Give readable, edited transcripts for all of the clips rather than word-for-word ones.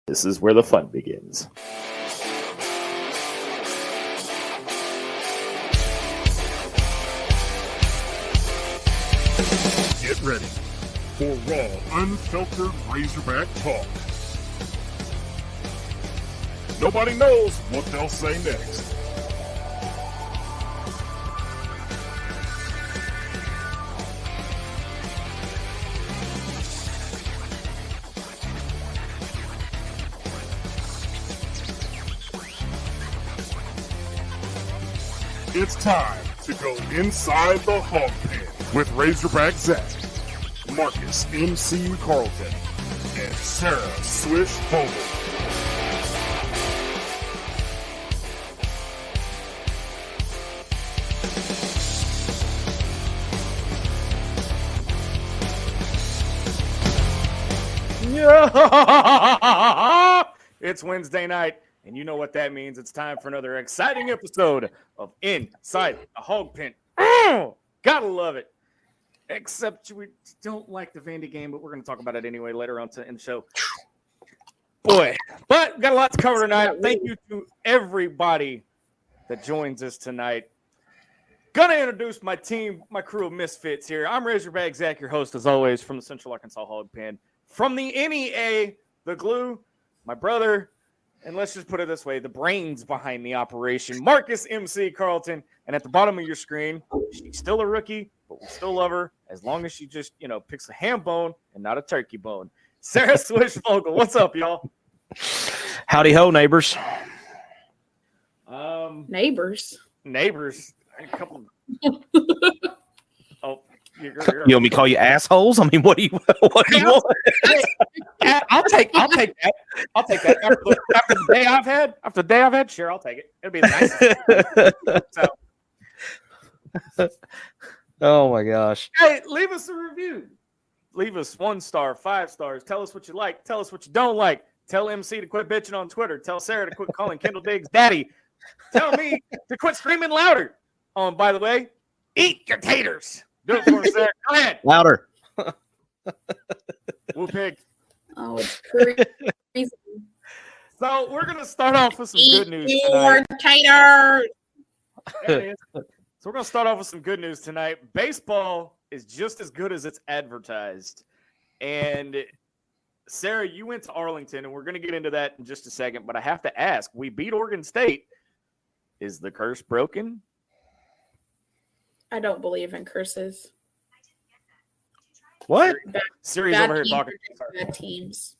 This is where the fun begins. Get ready for raw, unfiltered Razorback talk. Nobody knows what they'll say next. It's time to go inside the Hawg Pen with Razorback Zach, Marcus MC Carlton, and Sarah Swish Vogel. It's Wednesday night, and you know what that means. It's time for another exciting episode of Inside The Hawg Pen. Gotta love it. Except we don't like the Vandy game, but we're going to talk about it anyway later on in the show. Boy, but we got a lot to cover tonight. Thank you to everybody that joins us tonight. Gonna introduce my team, my crew of misfits here. I'm Razorback Zach, your host, as always, from the Central Arkansas Hog Pen. From the NEA, the glue, my brother, and let's just put it this way, the brains behind the operation, Marcus MC Carlton. And at the bottom of your screen, she's still a rookie, but we still love her as long as she just, picks a ham bone and not a turkey bone. Sarah Swish Vogel, what's up, y'all? Howdy ho, neighbors. Neighbors. A couple. Oh, you want me to call you assholes? I mean, what do you want? I'll take that. After the day I've had, sure, I'll take it. It'll be nice. So, oh my gosh. Hey, leave us a review. Leave us 1 star, 5 stars. Tell us what you like. Tell us what you don't like. Tell MC to quit bitching on Twitter. Tell Sarah to quit calling Kendall Diggs daddy. Tell me to quit screaming louder. By the way, eat your taters. Do it for us, Sarah. Go ahead. Louder. Woo pig. Oh, it's crazy. So we're gonna start off with some good news tonight. There it is. So we're gonna start off with some good news tonight. Baseball is just as good as it's advertised. And Sarah, you went to Arlington, and we're gonna get into that in just a second. But I have to ask: we beat Oregon State. Is the curse broken? I don't believe in curses. What? Siri's over here talking. Bad teams.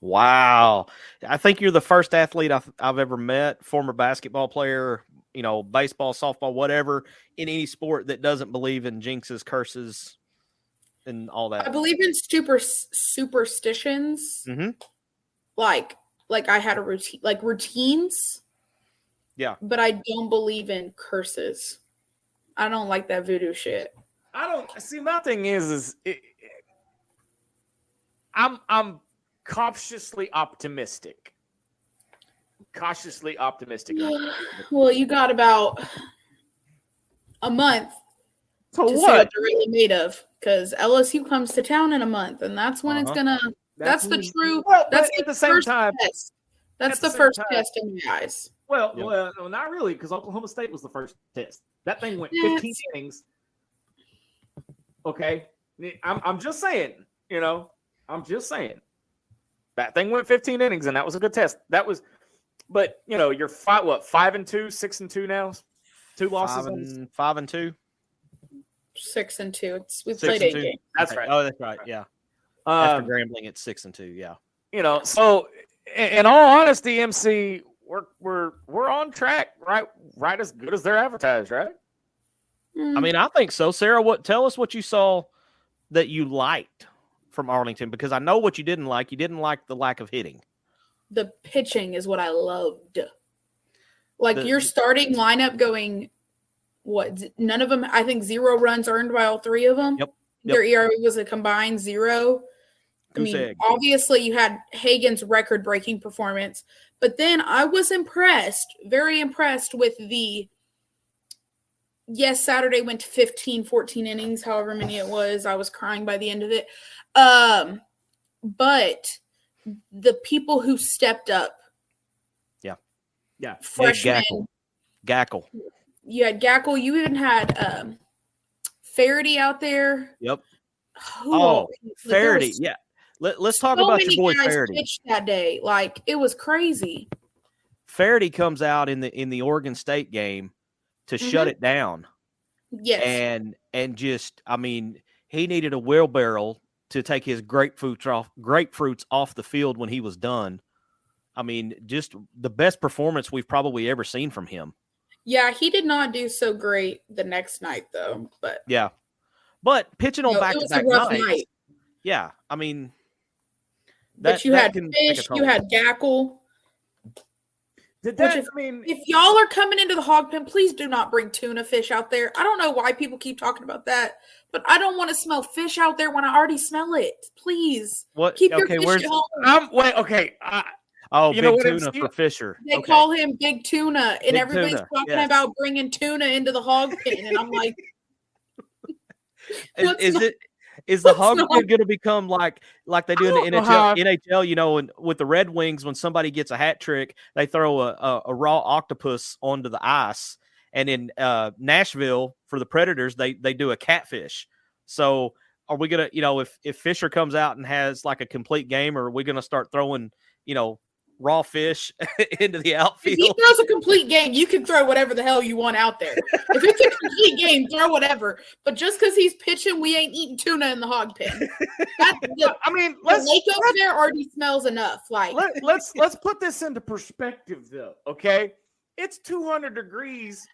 Wow. I think you're the first athlete I've ever met, former basketball player, baseball, softball, whatever, in any sport that doesn't believe in jinxes, curses, and all that. I believe in superstitions. Mm-hmm. Like I had a routine, like routines. Yeah. But I don't believe in curses. I don't like that voodoo shit. I don't see. My thing is I'm cautiously optimistic. Well, you got about a month to see what they're really made of, because LSU comes to town in a month, and that's when it's gonna. That's the true. Well, that's at the same time. Test. That's the first test in my eyes. Well, not really, because Oklahoma State was the first test. That thing went 15 innings. Okay, I'm just saying. I'm just saying. That thing went 15 innings, and that was a good test. That was, but you're 5-2, 6-2 now, 2 losses, 5-2, 6-2. We played 8 games. That's right. Oh, that's right. Yeah. After Grambling, it's 6-2. Yeah. So in all honesty, MC, we're on track, right as good as they're advertised, right? I mean, I think so. Sarah, tell us what you saw that you liked from Arlington, because I know what you didn't like. You didn't like the lack of hitting. The pitching is what I loved. Your starting lineup going, none of them, I think 0 runs earned by all 3 of them. Yep. Their ERA was a combined 0. I mean, obviously you had Hagen's record-breaking performance, but then I was very impressed with Saturday went to 15, 14 innings, however many it was. I was crying by the end of it. But the people who stepped up. Yeah. Freshmen. Gackle. You had Gackle. You even had Faraday out there. Yep. Like, Faraday. Yeah. Let's talk about your boy Faraday. Pitched that day. Like, it was crazy. Faraday comes out in the Oregon State game to shut it down. Yes. And just, I mean, he needed a wheelbarrow to take his grapefruits off the field when he was done. I mean, just the best performance we've probably ever seen from him. Yeah, he did not do so great the next night, though. But yeah, but pitching on back-to-back nights. Yeah, I mean, but you had Fish, you had Gackle. If y'all are coming into the Hog Pen, please do not bring tuna fish out there. I don't know why people keep talking about that, but I don't want to smell fish out there when I already smell it. Please, keep your fish at home. Big tuna for Fisher. They call him Big Tuna, and everybody's talking about bringing tuna into the Hog Pen, and I'm like, is the Hog Pen going to become like they do in the NHL? You know, and with the Red Wings, when somebody gets a hat trick, they throw a raw octopus onto the ice, and in Nashville for the Predators, they do a catfish. So, are we gonna, if Fisher comes out and has like a complete game, or are we gonna start throwing, raw fish into the outfield? If he throws a complete game, you can throw whatever the hell you want out there. If it's a complete game, throw whatever. But just because he's pitching, we ain't eating tuna in the Hog Pen. The lake over there already smells enough. Like, let's put this into perspective, though. Okay, it's 200 degrees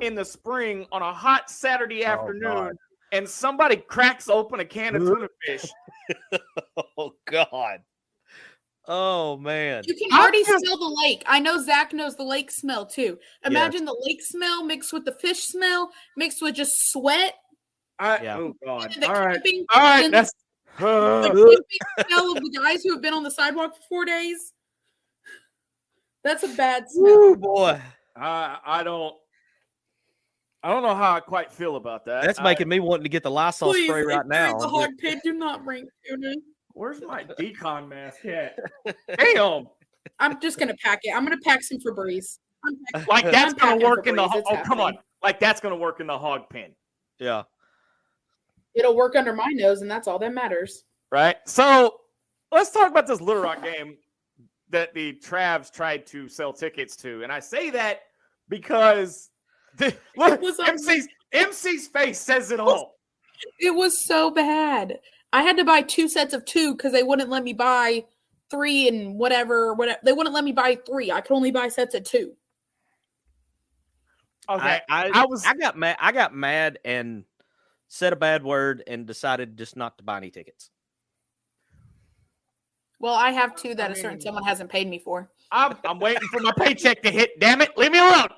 in the spring on a hot Saturday afternoon, and somebody cracks open a can of tuna fish. Oh God. Oh, man. You can already smell the lake. I know Zach knows the lake smell, too. Imagine the lake smell mixed with the fish smell, mixed with just sweat. Oh, God. All right. That's the smell of the guys who have been on the sidewalk for 4 days. That's a bad smell. Oh, boy. I don't know how I quite feel about that. That's making me wanting to get the Lysol spray right now. The Hog Pen, do not bring tuna. Where's my decon mask at? Damn. I'm just going to pack it. I'm going to pack some Febreze. Like that's going to work in the come on. Like that's going to work in the Hog Pen. Yeah. It'll work under my nose, and that's all that matters. Right. So let's talk about this Little Rock game that the Travs tried to sell tickets to. And I say that because MC's face says it all. It was so bad. I had to buy 2 sets of 2 because they wouldn't let me buy 3 and whatever. They wouldn't let me buy 3. I could only buy sets of 2. Okay, I got mad and said a bad word and decided just not to buy any tickets. Well, I have 2 that a certain someone hasn't paid me for. I'm waiting for my paycheck to hit. Damn it, leave me alone.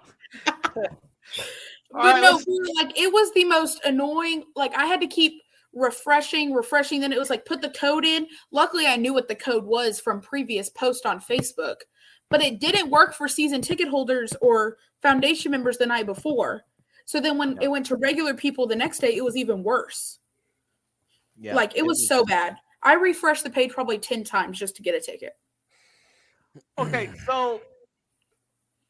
It was the most annoying. Like, I had to keep refreshing. Then it was like, put the code in. Luckily, I knew what the code was from previous post on Facebook, but it didn't work for season ticket holders or foundation members the night before. So then when it went to regular people the next day, it was even worse. Yeah, like it was so bad. I refreshed the page probably 10 times just to get a ticket. Okay, so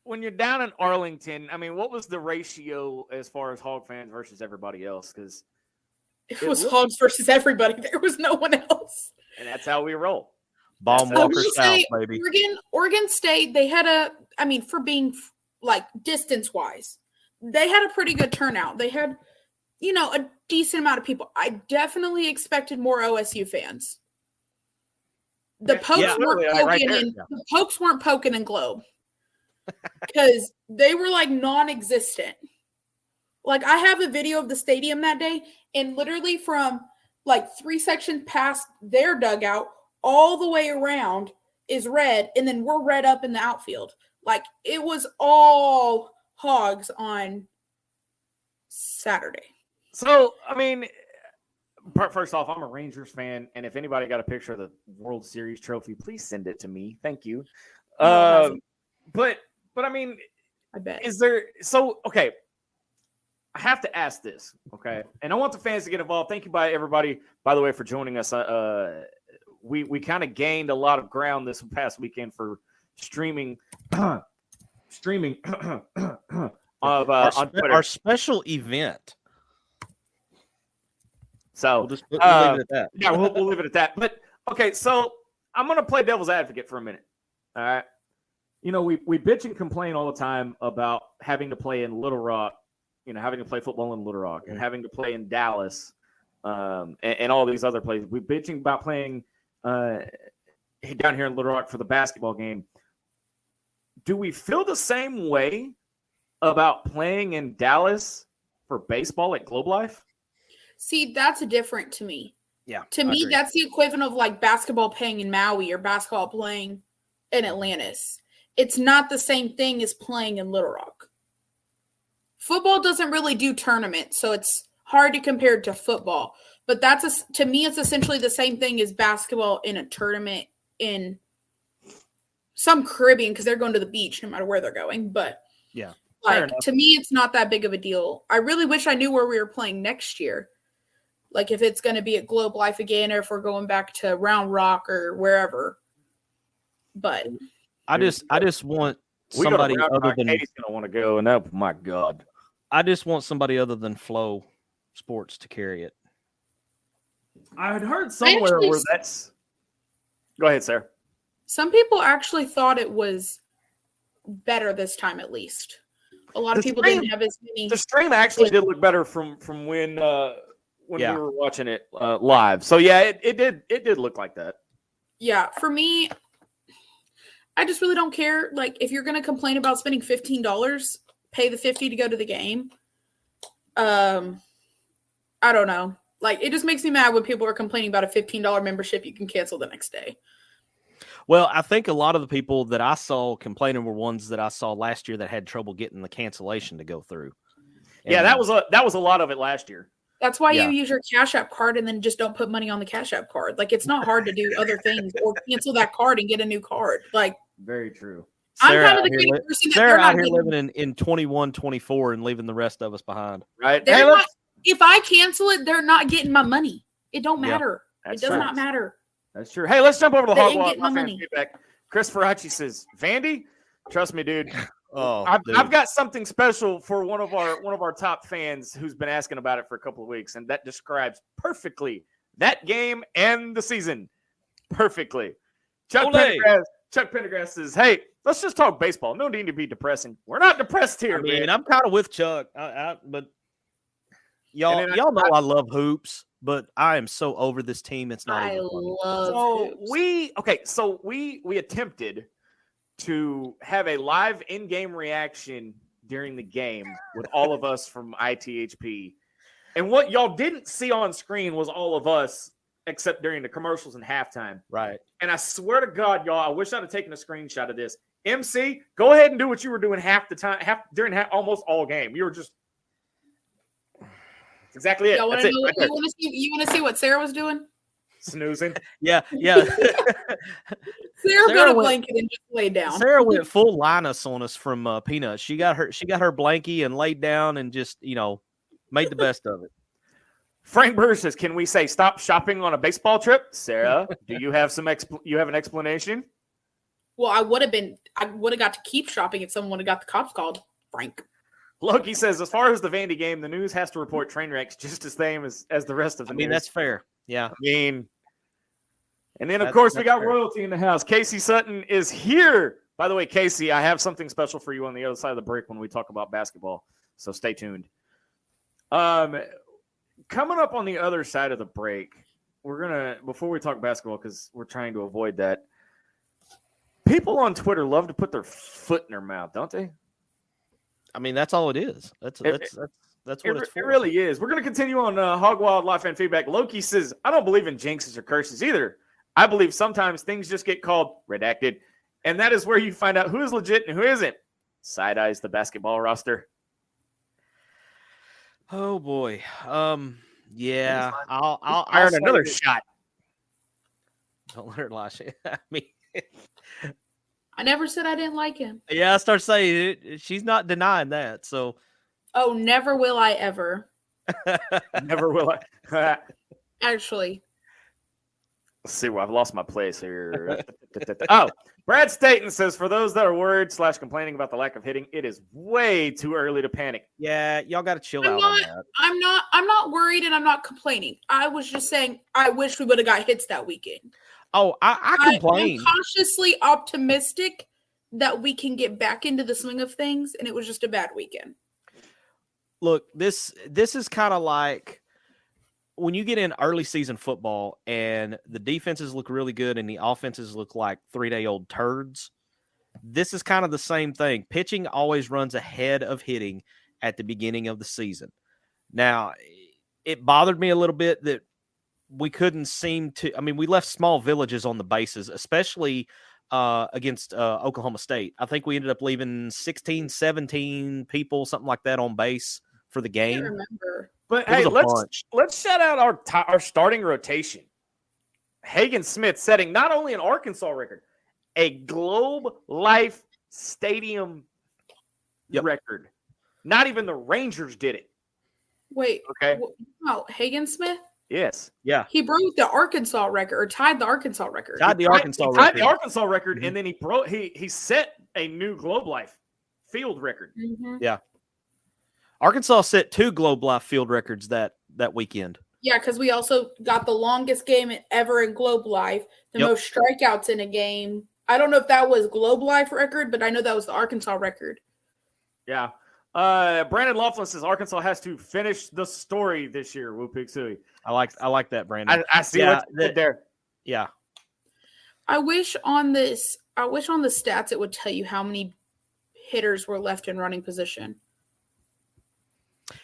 when you're down in Arlington, I mean, what was the ratio as far as Hog fans versus everybody else? Because it was Hogs versus everybody. There was no one else. And that's how we roll. Bomb Walker South, baby. Oregon State, they had for being like distance-wise, they had a pretty good turnout. They had, a decent amount of people. I definitely expected more OSU fans. The Pokes the Pokes weren't poking in Globe because they were like non-existent. Like I have a video of the stadium that day, and literally from like 3 sections past their dugout all the way around is red, and then we're red up in the outfield. Like it was all Hogs on Saturday. So, I mean, first off, I'm a Rangers fan, and if anybody got a picture of the World Series trophy, please send it to me. Thank you. But I mean, I bet. Is there okay? I have to ask this, okay? And I want the fans to get involved. Thank you, everybody, by the way, for joining us. we kind of gained a lot of ground this past weekend for streaming of on Twitter. Our special event. So We'll leave it at that. Yeah, we'll leave it at that. But okay, so I'm gonna play devil's advocate for a minute. All right. You know, we bitch and complain all the time about having to play in Little Rock, having to play football in Little Rock and having to play in Dallas, and all these other places. We bitching about playing down here in Little Rock for the basketball game. Do we feel the same way about playing in Dallas for baseball at Globe Life? See, that's different to me. Yeah. To me, that's the equivalent of like basketball playing in Maui or basketball playing in Atlantis. It's not the same thing as playing in Little Rock. Football doesn't really do tournaments, so it's hard to compare to football. But to me, it's essentially the same thing as basketball in a tournament in some Caribbean, because they're going to the beach no matter where they're going. But yeah, to me, it's not that big of a deal. I really wish I knew where we were playing next year. Like if it's going to be at Globe Life again, or if we're going back to Round Rock or wherever. But I just want somebody other than Katie's going to want to go, and oh my God, I just want somebody other than Flow Sports to carry it. I had heard somewhere where that's. Go ahead, Sarah. Some people actually thought it was better this time, at least. A lot of people didn't have as many. The stream actually did look better from when we were watching it live. So yeah, it did look like that. Yeah, for me, I just really don't care. Like, if you're gonna complain about spending $15, pay the $50 to go to the game. I don't know. Like, it just makes me mad when people are complaining about a $15 membership you can cancel the next day. Well, I think a lot of the people that I saw complaining were ones that I saw last year that had trouble getting the cancellation to go through. And yeah, that was a lot of it last year. That's why you use your Cash App card and then just don't put money on the Cash App card. Like, it's not hard to do other things or cancel that card and get a new card. Like, very true. Sarah I'm kind of the kind of person that Sarah out here living in 21, 24 and leaving the rest of us behind. Right. If I cancel it, they're not getting my money. It don't matter. Yeah, it does not matter. That's true. Hey, let's jump over to the They Hog ain't Walk. getting my money. Feedback. Chris Ferracci says, Vandy, trust me, dude. Oh, I've got something special for one of our top fans who's been asking about it for a couple of weeks, and that describes perfectly that game and the season perfectly. Chuck Pendergrass says, "Hey, let's just talk baseball. No need to be depressing. We're not depressed here, I mean, man. I'm kind of with Chuck, but y'all know I love hoops, but I am so over this team. It's not. I even funny. love hoops. So we attempted to have a live in-game reaction during the game with all of us from ITHP. And what y'all didn't see on screen was all of us, except during the commercials and halftime. Right. And I swear to God, y'all, I wish I'd have taken a screenshot of this. MC, go ahead and do what you were doing half the time, during almost all game. You were just exactly it. You want to see what Sarah was doing? Snoozing. Yeah. Sarah got a blanket and just laid down. Sarah went full Linus on us from Peanuts. She got her blankie and laid down and just made the best of it. Frank Burr says, "Can we say stop shopping on a baseball trip?" Sarah, do you have you have an explanation? Well, I would have got to keep shopping if someone would have got the cops called. Frank. Loki says, as far as the Vandy game, the news has to report train wrecks just the same as the rest of the news. That's fair. Yeah. And then, of course, we got fair. Royalty in the house. Casey Sutton is here. By the way, Casey, I have something special for you on the other side of the break when we talk about basketball. So stay tuned. Coming up on the other side of the break, before we talk basketball, because we're trying to avoid that, people on Twitter love to put their foot in their mouth, don't they? I mean, that's all it is. That's what it's for. It really is. We're going to continue on Hog Wild Life and Feedback. Loki says, I don't believe in jinxes or curses either. I believe sometimes things just get called redacted, and that is where you find out who is legit and who isn't. Side eyes the basketball roster. Oh boy. Yeah. I'll iron another shot. Don't let her lie. I mean, I never said I didn't like him. Yeah, I start saying it. She's not denying that. So. Oh, never will I ever. Never will I. Actually. Let's see where I've lost my place here. Oh, Brad Staten says, for those that are worried / complaining about the lack of hitting, it is way too early to panic. Yeah, y'all got to chill out on that. I'm not worried and I'm not complaining. I was just saying I wish we would have got hits that weekend. Oh, I complain. I'm cautiously optimistic that we can get back into the swing of things, and it was just a bad weekend. Look, this is kind of like when you get in early season football and the defenses look really good and the offenses look like 3-day-old turds. This is kind of the same thing. Pitching always runs ahead of hitting at the beginning of the season. Now, it bothered me a little bit that we couldn't seem to – I mean, we left small villages on the bases, especially against Oklahoma State. I think we ended up leaving 16, 17 people, something like that, on base for the game. I can't remember. But hey, let's shout out our starting rotation. Hagen Smith setting not only an Arkansas record, a Globe Life Stadium record. Not even the Rangers did it. Wait. Okay. Oh, Hagen Smith? Yes. Yeah. He broke the Arkansas record, or tied the Arkansas record. Tied the Arkansas record, mm-hmm. And then he set a new Globe Life field record. Mm-hmm. Yeah. Arkansas set 2 Globe Life field records that weekend. Yeah, because we also got the longest game ever in Globe Life, the most strikeouts in a game. I don't know if that was Globe Life record, but I know that was the Arkansas record. Yeah. Brandon Laughlin says Arkansas has to finish the story this year. Woo Pig Suey. I like that, Brandon. I see what you did there. Yeah. I wish on the stats it would tell you how many hitters were left in running position.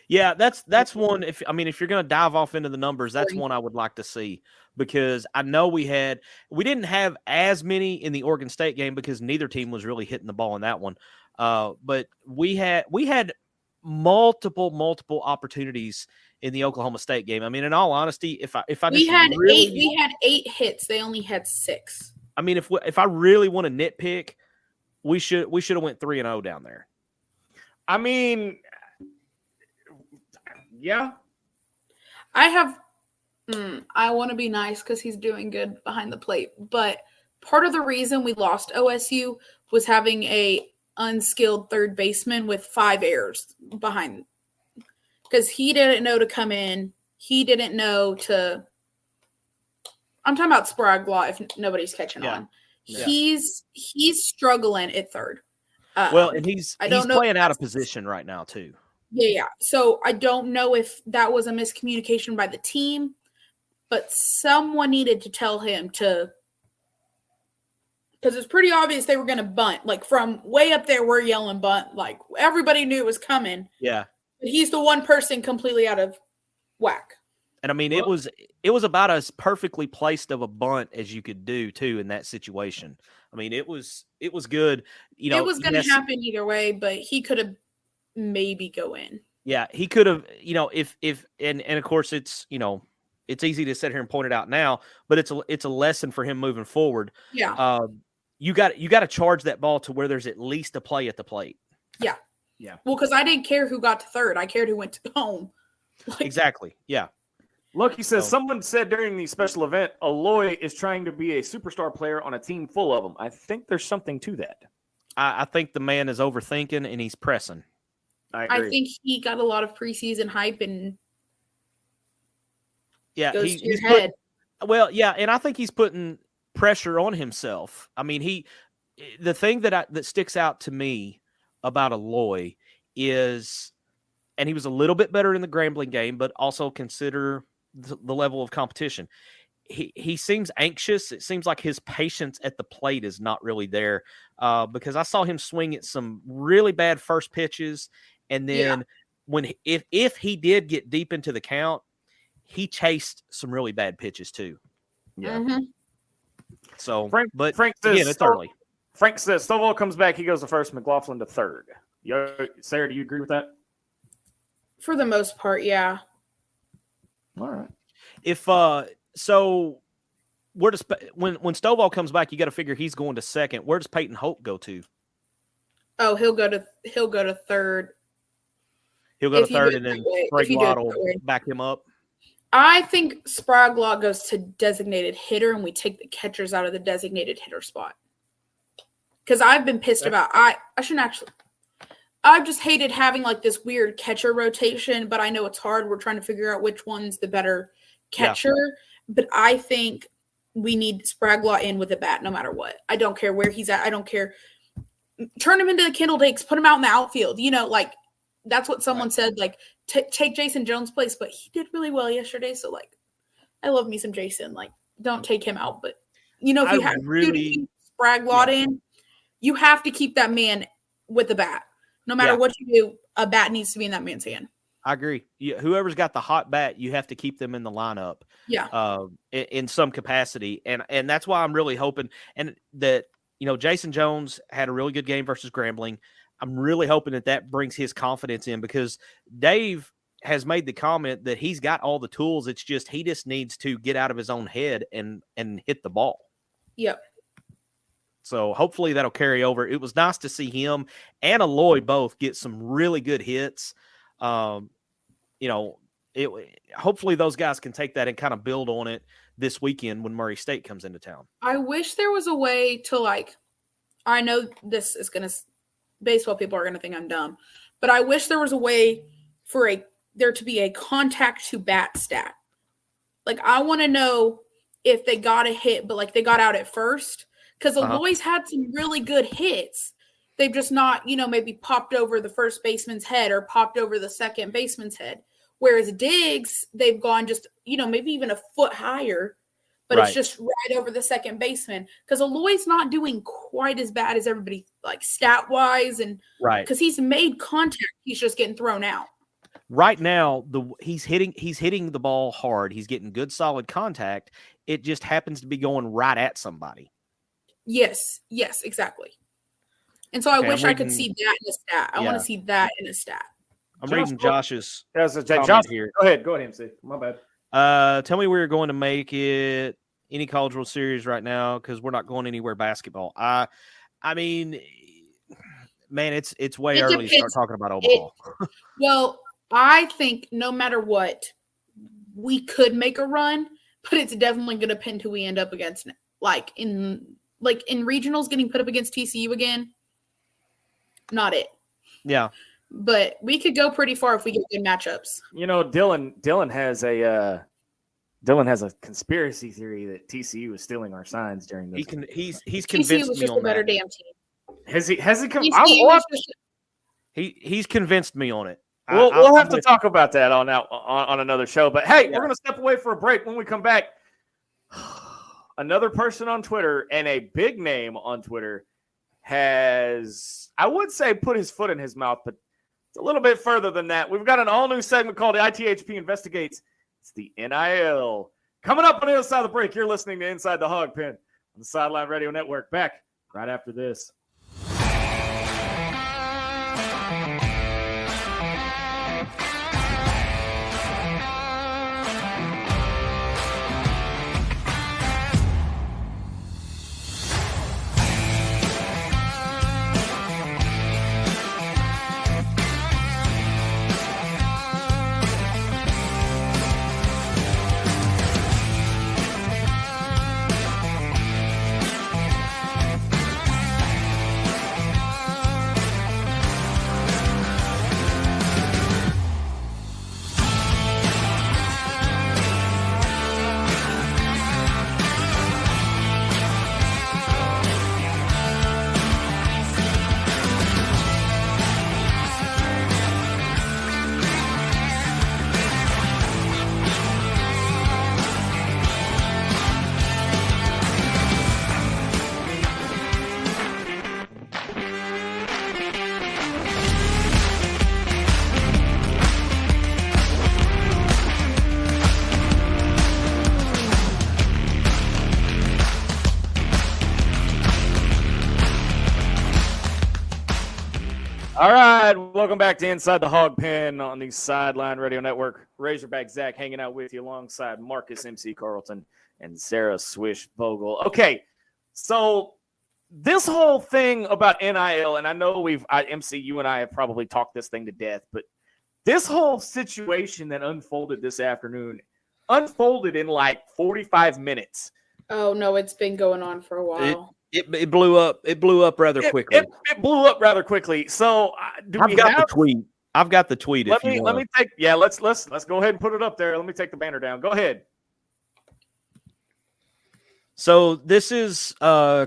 Yeah, that's one. If you're going to dive off into the numbers, that's one I would like to see, because I know we didn't have as many in the Oregon State game because neither team was really hitting the ball in that one. But we had multiple opportunities in the Oklahoma State game. I mean, in all honesty, we had 8 hits. They only had 6. I mean, if I really want to nitpick, we should have went 3-0 down there. I mean, yeah. I want to be nice because he's doing good behind the plate, but part of the reason we lost OSU was having a unskilled third baseman with 5 errors behind, because he didn't know to come in. He didn't know to. I'm talking about Sprague-Law if nobody's catching on. Yeah. He's struggling at third. Well, and he's playing out of position right now too. Yeah. So I don't know if that was a miscommunication by the team, but someone needed to tell him to, because it's pretty obvious they were going to bunt. Like from way up there, we're yelling bunt. Like everybody knew it was coming. Yeah. But he's the one person completely out of whack. And I mean, it was about as perfectly placed of a bunt as you could do too in that situation. I mean, it was good. You know, it was going to happen either way, but he could have maybe go in. Yeah, he could have, if and of course it's, it's easy to sit here and point it out now, but it's a lesson for him moving forward. Yeah. You got to charge that ball to where there's at least a play at the plate. Yeah. Yeah. Well, because I didn't care who got to third. I cared who went to home. Exactly. Yeah. Look, he says, someone said during the special event, Aloy is trying to be a superstar player on a team full of them. I think there's something to that. I think the man is overthinking and he's pressing. I think he got a lot of preseason hype and goes to your head. And I think he's putting pressure on himself. I mean, the thing that sticks out to me about Aloy is, and he was a little bit better in the Grambling game, but also consider the level of competition. He seems anxious. It seems like his patience at the plate is not really there, because I saw him swing at some really bad first pitches. And then if he did get deep into the count, he chased some really bad pitches too. Yeah. Mm-hmm. So Frank says, it's early. Frank says Stovall comes back. He goes to first. McLaughlin to third. Sarah, do you agree with that? For the most part, yeah. All right. If so, where does when Stovall comes back, you got to figure he's going to second. Where does Peyton Hope go to? Oh, he'll go to third. He'll go to third, and then Sprague-Law will back him up. I think Sprague goes to designated hitter, and we take the catchers out of the designated hitter spot. Because I've been pissed about I shouldn't actually. I've just hated having like this weird catcher rotation, but I know it's hard. We're trying to figure out which one's the better catcher. Yeah. But I think we need Sprague in with a bat no matter what. I don't care where he's at. I don't care. Turn him into the Kendall Dakes. Put him out in the outfield. You know, like that's what someone said. Like take Jason Jones' place, but he did really well yesterday. So like, I love me some Jason. Like, don't take him out. But you know, if you have to keep Sprague in, you have to keep that man with the bat. No matter what you do, a bat needs to be in that man's hand. I agree. Whoever's got the hot bat, you have to keep them in the lineup. Yeah. In some capacity, and that's why I'm really hoping, and that Jason Jones had a really good game versus Grambling. I'm really hoping that brings his confidence in, because Dave has made the comment that he's got all the tools. It's just he just needs to get out of his own head and hit the ball. Yep. So hopefully that'll carry over. It was nice to see him and Aloy both get some really good hits. Hopefully those guys can take that and kind of build on it this weekend when Murray State comes into town. I wish there was a way to I know this is going to – baseball people are going to think I'm dumb, but I wish there was a way for there to be a contact to bat stat. Like, I want to know if they got a hit, but they got out at first. Because Aloy's had some really good hits. They've just not, maybe popped over the first baseman's head or popped over the second baseman's head. Whereas Diggs, they've gone just, maybe even a foot higher, but it's just right over the second baseman. Because Aloy's not doing quite as bad as everybody, stat-wise. And because he's made contact, he's just getting thrown out. Right now, he's hitting the ball hard. He's getting good, solid contact. It just happens to be going right at somebody. Yes, exactly. And so I wish I could see that in a stat. I want to see that in a stat. I'm reading Josh's comment here. Go ahead, MC. My bad. Tell me where you're going to make it any College World Series right now, because we're not going anywhere basketball. I mean, man, it's way early to start talking about Omaha. Well, I think no matter what, we could make a run, but it's definitely going to depend who we end up against. In regionals, getting put up against TCU again, not it. Yeah. But we could go pretty far if we get good matchups. Dylan has a conspiracy theory that TCU is stealing our signs during this. He's convinced was me just on a better that. damn team. Has he come? He's convinced me on it. We'll have to talk about that on another show. But hey, we're going to step away for a break. When we come back, another person on Twitter and a big name on Twitter has, I would say, put his foot in his mouth, but it's a little bit further than that. We've got an all-new segment called ITHP Investigates. It's the NIL. Coming up on the other side of the break, you're listening to Inside the Hawg Pen on the Sideline Radio Network. Back right after this. All right, welcome back to Inside the Hawg Pen on the Sideline Radio Network. Razorback Zach hanging out with you alongside Marcus MC Carlton and Sarah Swish Vogel. Okay, so this whole thing about NIL, and I know MC, you and I have probably talked this thing to death, but this whole situation that unfolded this afternoon unfolded in like 45 minutes. Oh no, it's been going on for a while. It blew up. It blew up rather quickly. It blew up rather quickly. So I've got the tweet. I've got the tweet. Let me take. Yeah, let's go ahead and put it up there. Let me take the banner down. Go ahead. So this is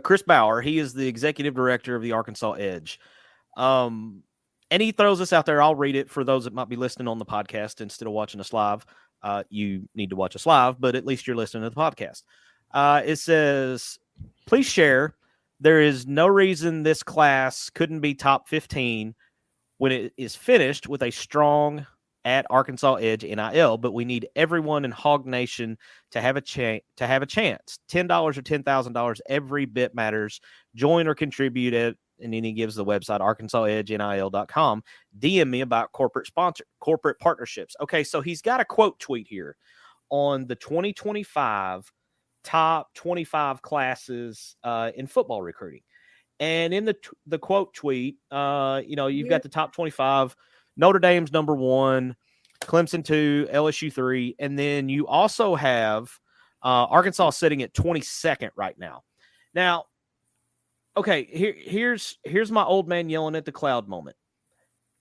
Chris Bauer. He is the executive director of the Arkansas Edge. And he throws this out there. I'll read it for those that might be listening on the podcast instead of watching us live. You need to watch us live, but at least you're listening to the podcast. It says, please share. There is no reason this class couldn't be top 15 when it is finished with a strong at Arkansas Edge NIL, but we need everyone in Hog Nation to have a chance. $10 or $10,000, every bit matters. Join or contribute at, and then he gives the website arkansasedgenil.com. DM me about corporate partnerships. Okay, so he's got a quote tweet here on the 2025 top 25 classes in football recruiting. And in the quote tweet, you've got the top 25. Notre Dame's number 1, Clemson 2, LSU 3, and then you also have Arkansas sitting at 22nd right now. Now, okay, here's my old man yelling at the cloud moment.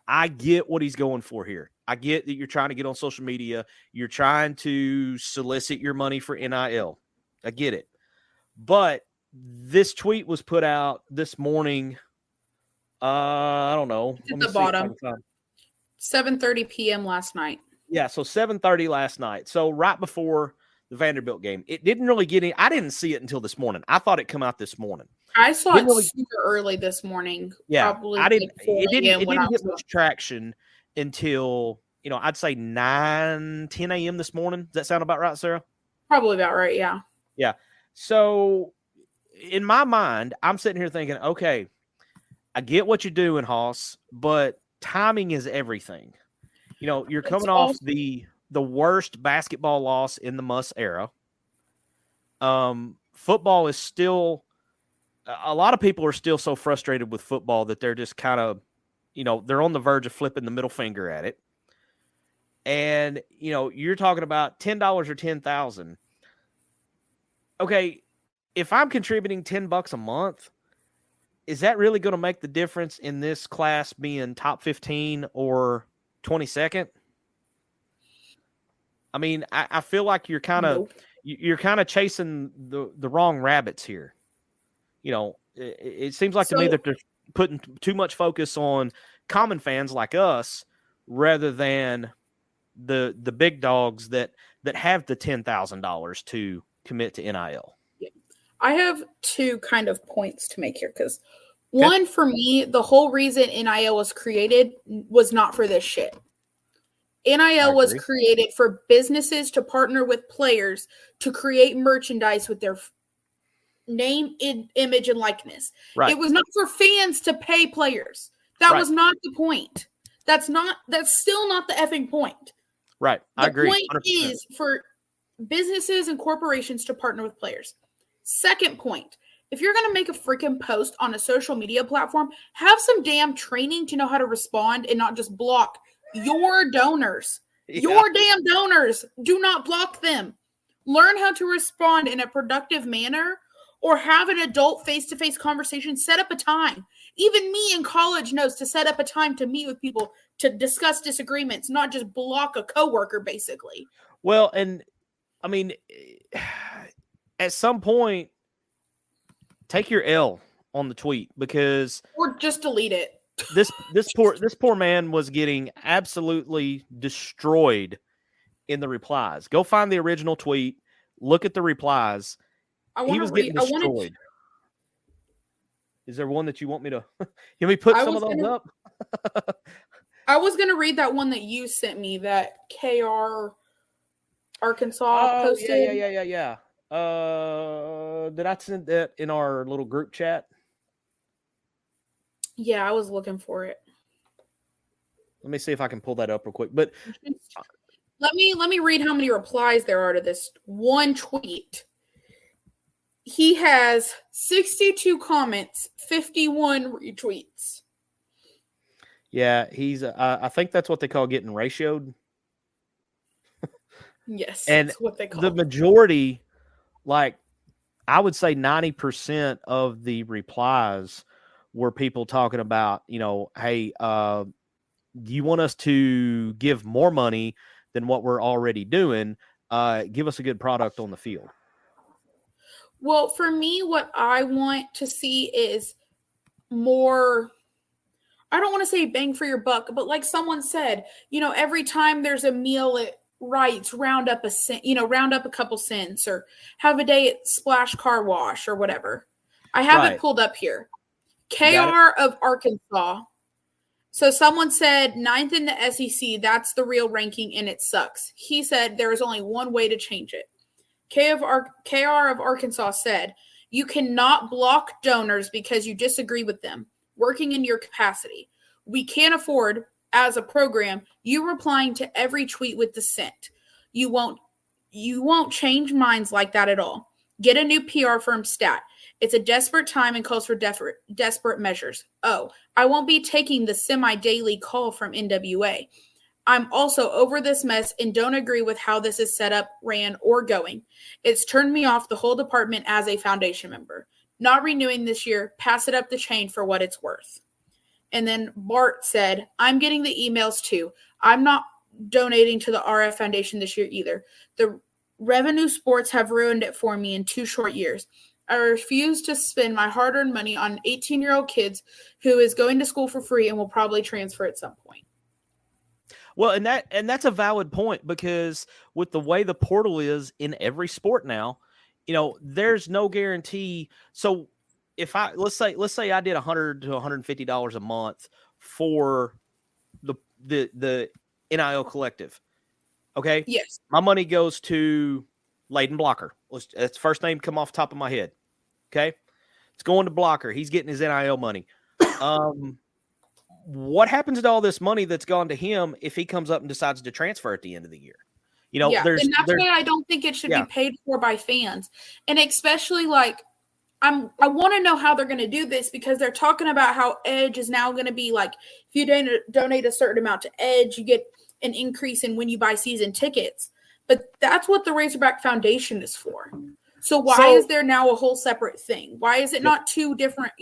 I get what he's going for here. I get that you're trying to get on social media. You're trying to solicit your money for NIL. I get it. But this tweet was put out this morning. I don't know. At the bottom. 7:30 p.m. last night. Yeah, so 7:30 last night. So right before the Vanderbilt game. It didn't really get any. I didn't see it until this morning. I thought it come out this morning. I saw it super early this morning. Yeah, probably I didn't. It didn't get up. much traction until I'd say 9, 10 a.m. this morning. Does that sound about right, Sarah? Probably about right. Yeah. Yeah. So in my mind, I'm sitting here thinking, okay, I get what you're doing, Hoss, but timing is everything. You're coming off the worst basketball loss in the Muss era. Football is still, a lot of people are still so frustrated with football that they're just kind of, they're on the verge of flipping the middle finger at it. And, you're talking about $10 or $10,000. Okay, if I'm contributing $10 a month, is that really going to make the difference in this class being top 15 or 22nd? I mean, I feel like you're kind of chasing the wrong rabbits here. It seems like to me that they're putting too much focus on common fans like us rather than the big dogs that have the $10,000 to commit to NIL. I have two kind of points to make here because one, for me, the whole reason NIL was created was not for this shit. NIL was created for businesses to partner with players to create merchandise with their name, image, and likeness. Right. It was not for fans to pay players. That was not the point. That's still not the effing point. Right. I agree. The point 100%. Is for businesses and corporations to partner with players. Second point, if you're going to make a freaking post on a social media platform, have some damn training to know how to respond and not just block your donors. Yeah. Your damn donors. Do not block them. Learn how to respond in a productive manner or have an adult face-to-face conversation. Set up a time. Even me in college knows to set up a time to meet with people to discuss disagreements, not just block a coworker, basically. Well, and I mean, at some point, take your L on the tweet because or just delete it. This poor man was getting absolutely destroyed in the replies. Go find the original tweet. Look at the replies. He was getting destroyed. Is there one that you want me to? Can we put some of those up? I was going to read that one that you sent me. That KR Arkansas posted. Yeah. Did I send that in our little group chat? Yeah, I was looking for it. Let me see if I can pull that up real quick. But let me read how many replies there are to this one tweet. He has 62 comments, 51 retweets. Yeah, he's. I think that's what they call getting ratioed. Yes, And that's what they call the it. majority, like I would say 90% of the replies were people talking about, hey, do you want us to give more money than what we're already doing? Give us a good product on the field. Well, for me, what I want to see is more. I don't want to say bang for your buck, but like someone said, every time there's a meal at Wright's, round up a cent, round up a couple cents, or have a day at Splash Car Wash or whatever. I have it pulled up here. KR of Arkansas. So someone said 9th in the SEC, that's the real ranking and it sucks. He said there is only one way to change it. KR of Arkansas said, you cannot block donors because you disagree with them, working in your capacity. We can't afford, as a program, you replying to every tweet with dissent. You won't change minds like that at all. Get a new PR firm stat. It's a desperate time and calls for desperate measures. Oh, I won't be taking the semi-daily call from NWA. I'm also over this mess and don't agree with how this is set up, ran, or going. It's turned me off the whole department as a foundation member. Not renewing this year, pass it up the chain for what it's worth. And then Bart said, I'm getting the emails too. I'm not donating to the RF Foundation this year either. The revenue sports have ruined it for me in 2 short years. I refuse to spend my hard-earned money on 18-year-old kids who is going to school for free and will probably transfer at some point. Well, and that's a valid point, because with the way the portal is in every sport now, there's no guarantee. So if let's say I did $100 to $150 a month for the NIL collective. Okay. Yes. My money goes to Layden Blocker. That's the first name come off the top of my head. Okay. It's going to Blocker. He's getting his NIL money. What happens to all this money that's gone to him if he comes up and decides to transfer at the end of the year? And that's why I don't think it should be paid for by fans. And especially I want to know how they're going to do this, because they're talking about how Edge is now going to be like, if you donate a certain amount to Edge, you get an increase in when you buy season tickets. But that's what the Razorback Foundation is for. So why is there now a whole separate thing? Why is it not 2 different,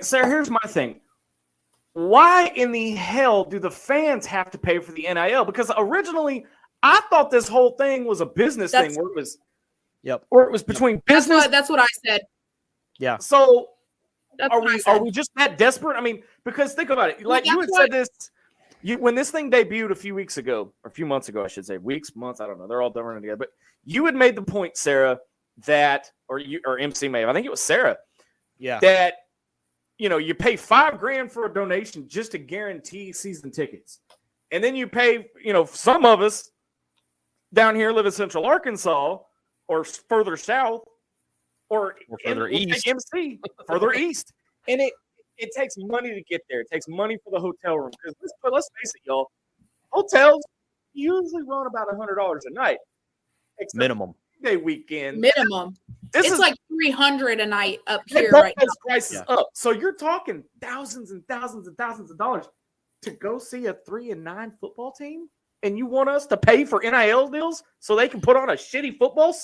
Sarah, here's my thing. Why in the hell do the fans have to pay for the NIL? Because originally I thought this whole thing was a business thing where it was between business. That's what I said. Yeah. So are we just that desperate? I mean, because think about it. Like you had said this, when this thing debuted a few weeks ago, or a few months ago, I should say, weeks, months, I don't know. They're all running together. But you had made the point, Sarah, that, or MC may have, I think it was Sarah, that you pay $5,000 for a donation just to guarantee season tickets. And then you pay, some of us down here live in Central Arkansas or further south or further east. MC, further east. And it takes money to get there. It takes money for the hotel room. Because let's face it, y'all, hotels usually run about $100 a night. Minimum. Day weekend. Minimum. It's like $300 a night up here right now. Prices up. So you're talking thousands and thousands and thousands of dollars to go see a 3-9 football team, and you want us to pay for NIL deals so they can put on a shitty football?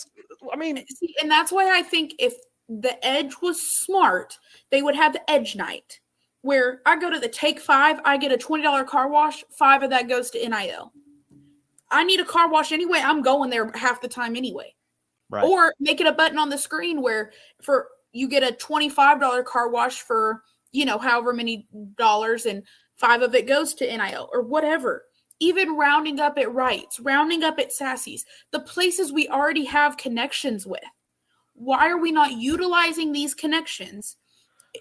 I mean, and that's why I think if the Edge was smart, they would have the Edge night where I go to the Take 5, I get a $20 car wash, 5 of that goes to NIL. I need a car wash anyway. I'm going there half the time anyway. Right. Or make it a button on the screen where you get a $25 car wash for, however many dollars, and 5 of it goes to NIL or whatever. Even rounding up at Wright's, rounding up at Sassy's, the places we already have connections with. Why are we not utilizing these connections?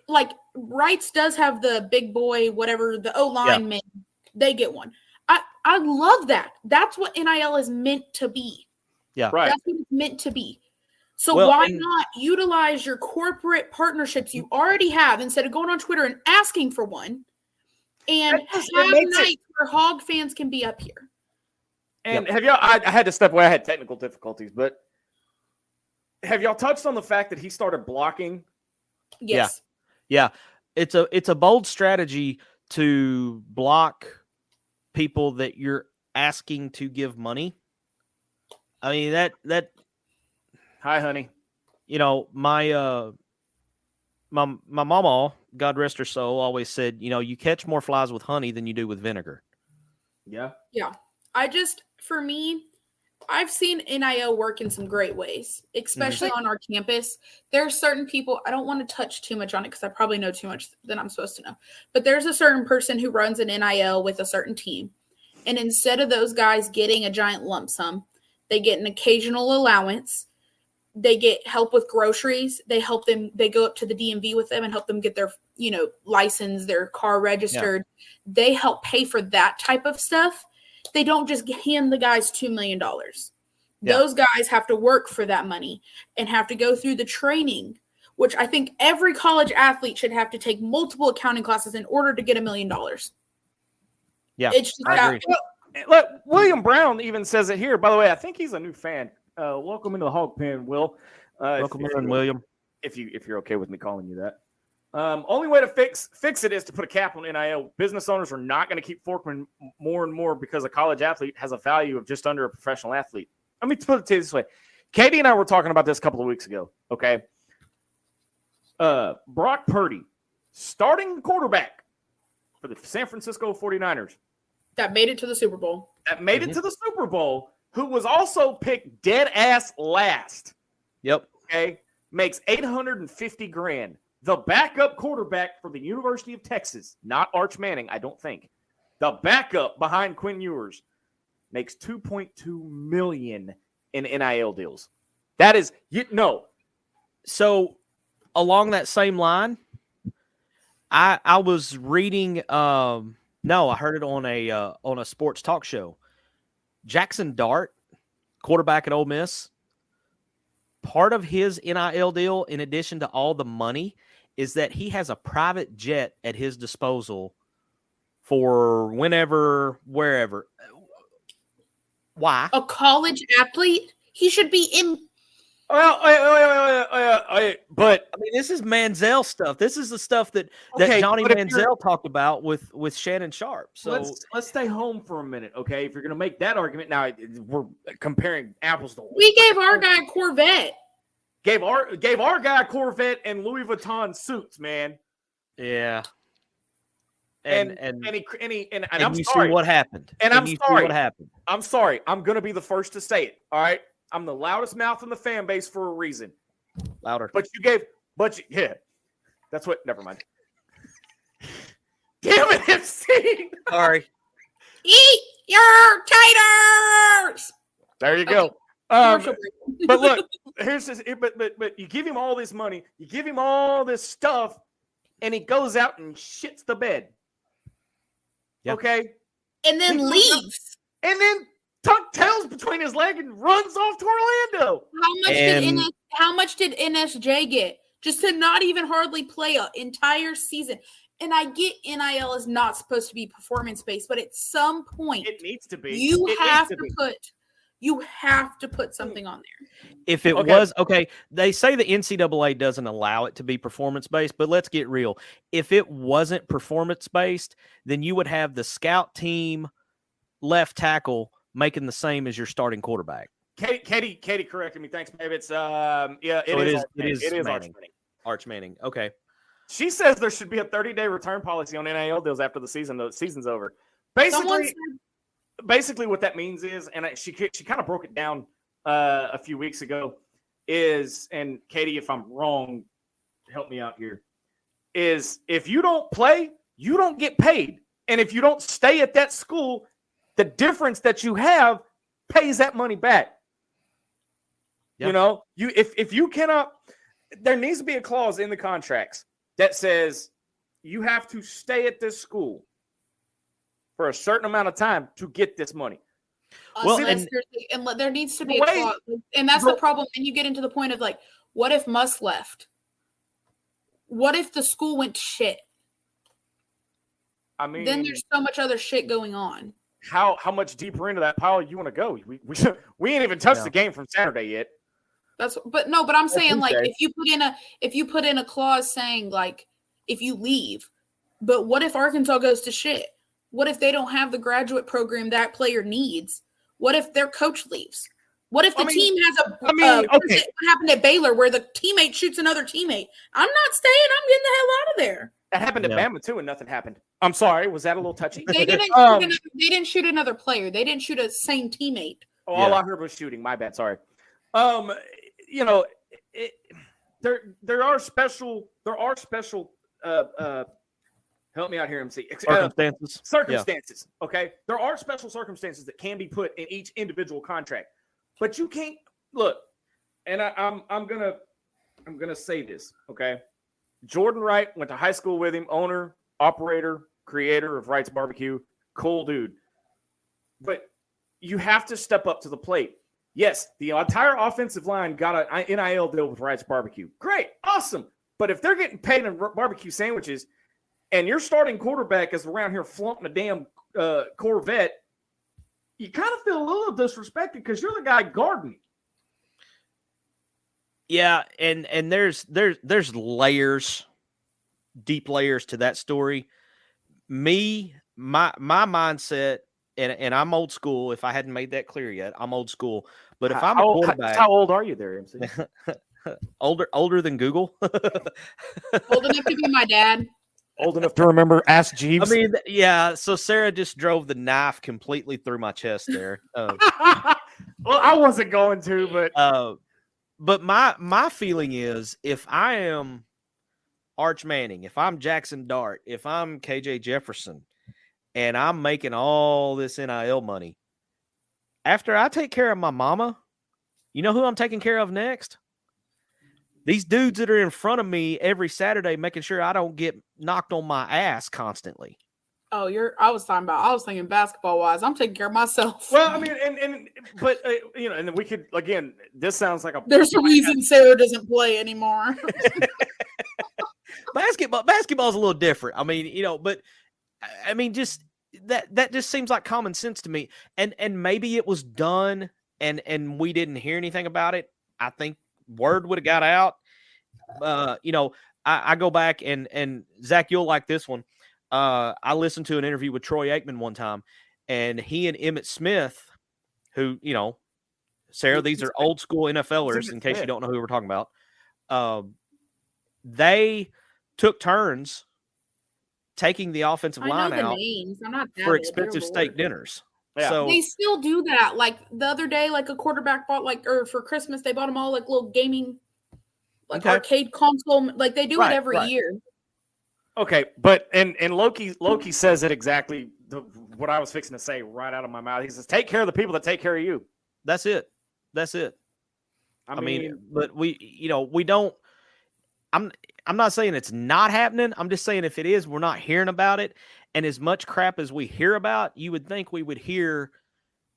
Like Wright's does have the big boy, whatever, the O-line men, they get one. I love that. That's what NIL is meant to be. Yeah, right. That's what it's meant to be. So why not utilize your corporate partnerships you already have instead of going on Twitter and asking for one, and have nights where Hog fans can be up here? And have y'all? I had to step away. I had technical difficulties, but have y'all touched on the fact that he started blocking? Yes. Yeah. It's a bold strategy to block people that you're asking to give money. I mean that Hi, honey. you know, my mama, God rest her soul, always said, you know, you catch more flies with honey than you do with vinegar. Yeah. Yeah. For me, I've seen NIL work in some great ways, especially on our campus. There are certain people, I don't want to touch too much on it because I probably know too much than I'm supposed to know. But there's a certain person who runs an NIL with a certain team. And instead of those guys getting a giant lump sum, they get an occasional allowance. They get help with groceries. They help them. They go up to the DMV with them and help them get their, license, their car registered. Yeah. They help pay for that type of stuff. They don't just hand the guys $2 million. Yeah. Those guys have to work for that money and have to go through the training, which I think every college athlete should have to take multiple accounting classes in order to get $1 million. Yeah, it's just I agree. Look, William Brown even says it here. By the way, I think he's a new fan. Welcome into the Hawg Pen, Will. Welcome in, William. If you're okay with me calling you that. Only way to fix it is to put a cap on NIL. Business owners are not going to keep forking more and more because a college athlete has a value of just under a professional athlete. Let me put it to you this way. Katie and I were talking about this a couple of weeks ago, okay? Brock Purdy, starting quarterback for the San Francisco 49ers. That made it to the Super Bowl. Who was also picked dead ass last. Yep. Okay. Makes $850,000. The backup quarterback for the University of Texas, not Arch Manning, I don't think. The backup behind Quinn Ewers makes $2.2 million in NIL deals. That is So along that same line, I was reading I heard it on a sports talk show. Jackson Dart, quarterback at Ole Miss, part of his NIL deal, in addition to all the money, is that he has a private jet at his disposal for whenever, wherever. Why? A college athlete? He should be in. Well, but I mean, this is Manziel stuff. This is the stuff that Johnny Manziel talked about with Shannon Sharp. So let's stay home for a minute, okay? If you're going to make that argument, now we're comparing apples to oranges. We gave our guy a Corvette. Gave our guy a Corvette and Louis Vuitton suits, man. Yeah. And I'm you sorry see what happened. I'm sorry. I'm going to be the first to say it. All right. I'm the loudest mouth in the fan base for a reason. Louder. Yeah. That's what. Never mind. Damn it, MC. Sorry. Eat your taters. There you go. But look, here's this. But you give him all this money, you give him all this stuff, and he goes out and shits the bed. Yep. Okay. And then leaves. And then tucked tails between his leg and runs off to Orlando. How much did NSJ get? Just to not even hardly play an entire season. And I get NIL is not supposed to be performance-based, but at some point it needs to be. You have to put something on there. If it was they say the NCAA doesn't allow it to be performance-based, but let's get real. If it wasn't performance-based, then you would have the scout team left tackle making the same as your starting quarterback. Katie corrected me. Thanks, babe. It's it is Arch Manning. Okay. She says there should be a 30-day return policy on NIL deals after the season's over. Basically what that means is, and she kind of broke it down a few weeks ago, is, and Katie, if I'm wrong, help me out here, is if you don't play, you don't get paid. And if you don't stay at that school, the difference that you have pays that money back. Yep. If you cannot, there needs to be a clause in the contracts that says you have to stay at this school for a certain amount of time to get this money. And there needs to be a clause. And that's the problem. And you get into the point of like, what if Muss left? What if the school went to shit? I mean, then there's so much other shit going on. How much deeper into that pile you want to go? We ain't even touched the game from Saturday yet. But I'm saying like if you put in a clause saying like if you leave, but what if Arkansas goes to shit? What if they don't have the graduate program that player needs? What if their coach leaves? What if the team has a? okay. What happened at Baylor where the teammate shoots another teammate? I'm not staying. I'm getting the hell out of there. That happened at Bama too, and nothing happened. I'm sorry. Was that a little touchy? They didn't. They didn't shoot another player. They didn't shoot a same teammate. Oh, all I heard was shooting. My bad. Sorry. You know, there are special. Help me out here, MC. Circumstances. Okay, there are special circumstances that can be put in each individual contract, but you can't look. And I'm gonna say this. Okay, Jordan Wright went to high school with him. Owner, operator, creator of Wright's Barbecue. Cool dude. But you have to step up to the plate. Yes, the entire offensive line got an NIL deal with Wright's Barbecue. Great, awesome. But if they're getting paid in barbecue sandwiches, and your starting quarterback is around here flaunting a damn Corvette, you kind of feel a little disrespected because you're the guy guarding. Yeah, and there's layers, deep layers to that story. My mindset, and I'm old school. If I hadn't made that clear yet, I'm old school. But if I'm a quarterback, how old are you there, MC? older than Google. Old enough to be my dad. Old enough to remember Ask Jeeves. I mean, yeah. So Sarah just drove the knife completely through my chest there. Well, I wasn't going to, but my feeling is, if I am Arch Manning, if I'm Jackson Dart, if I'm KJ Jefferson, and I'm making all this NIL money, after I take care of my mama, you know who I'm taking care of next? These dudes that are in front of me every Saturday, making sure I don't get knocked on my ass constantly. Oh, I was thinking basketball wise. I'm taking care of myself. Well, I mean, but you know, and we could, again, this sounds like there's a reason Sarah doesn't play anymore. Basketball's a little different. I mean, you know, but I mean, just that just seems like common sense to me. And maybe it was done and we didn't hear anything about it. I think word would have got out. You know, I go back and Zach, you'll like this one. I listened to an interview with Troy Aikman one time, and he and Emmitt Smith, who, you know, Sarah, these are old school NFLers, in case you don't know who we're talking about. They took turns taking the offensive line out for expensive steak dinners. Yeah. So they still do that. Like the other day, like a quarterback bought or for Christmas, they bought them all like little gaming, arcade console. Like they do it every year. Okay, but and Loki says it exactly what I was fixing to say right out of my mouth. He says, "Take care of the people that take care of you." That's it. I mean, but we don't. I'm not saying it's not happening. I'm just saying if it is, we're not hearing about it. And as much crap as we hear about, you would think we would hear,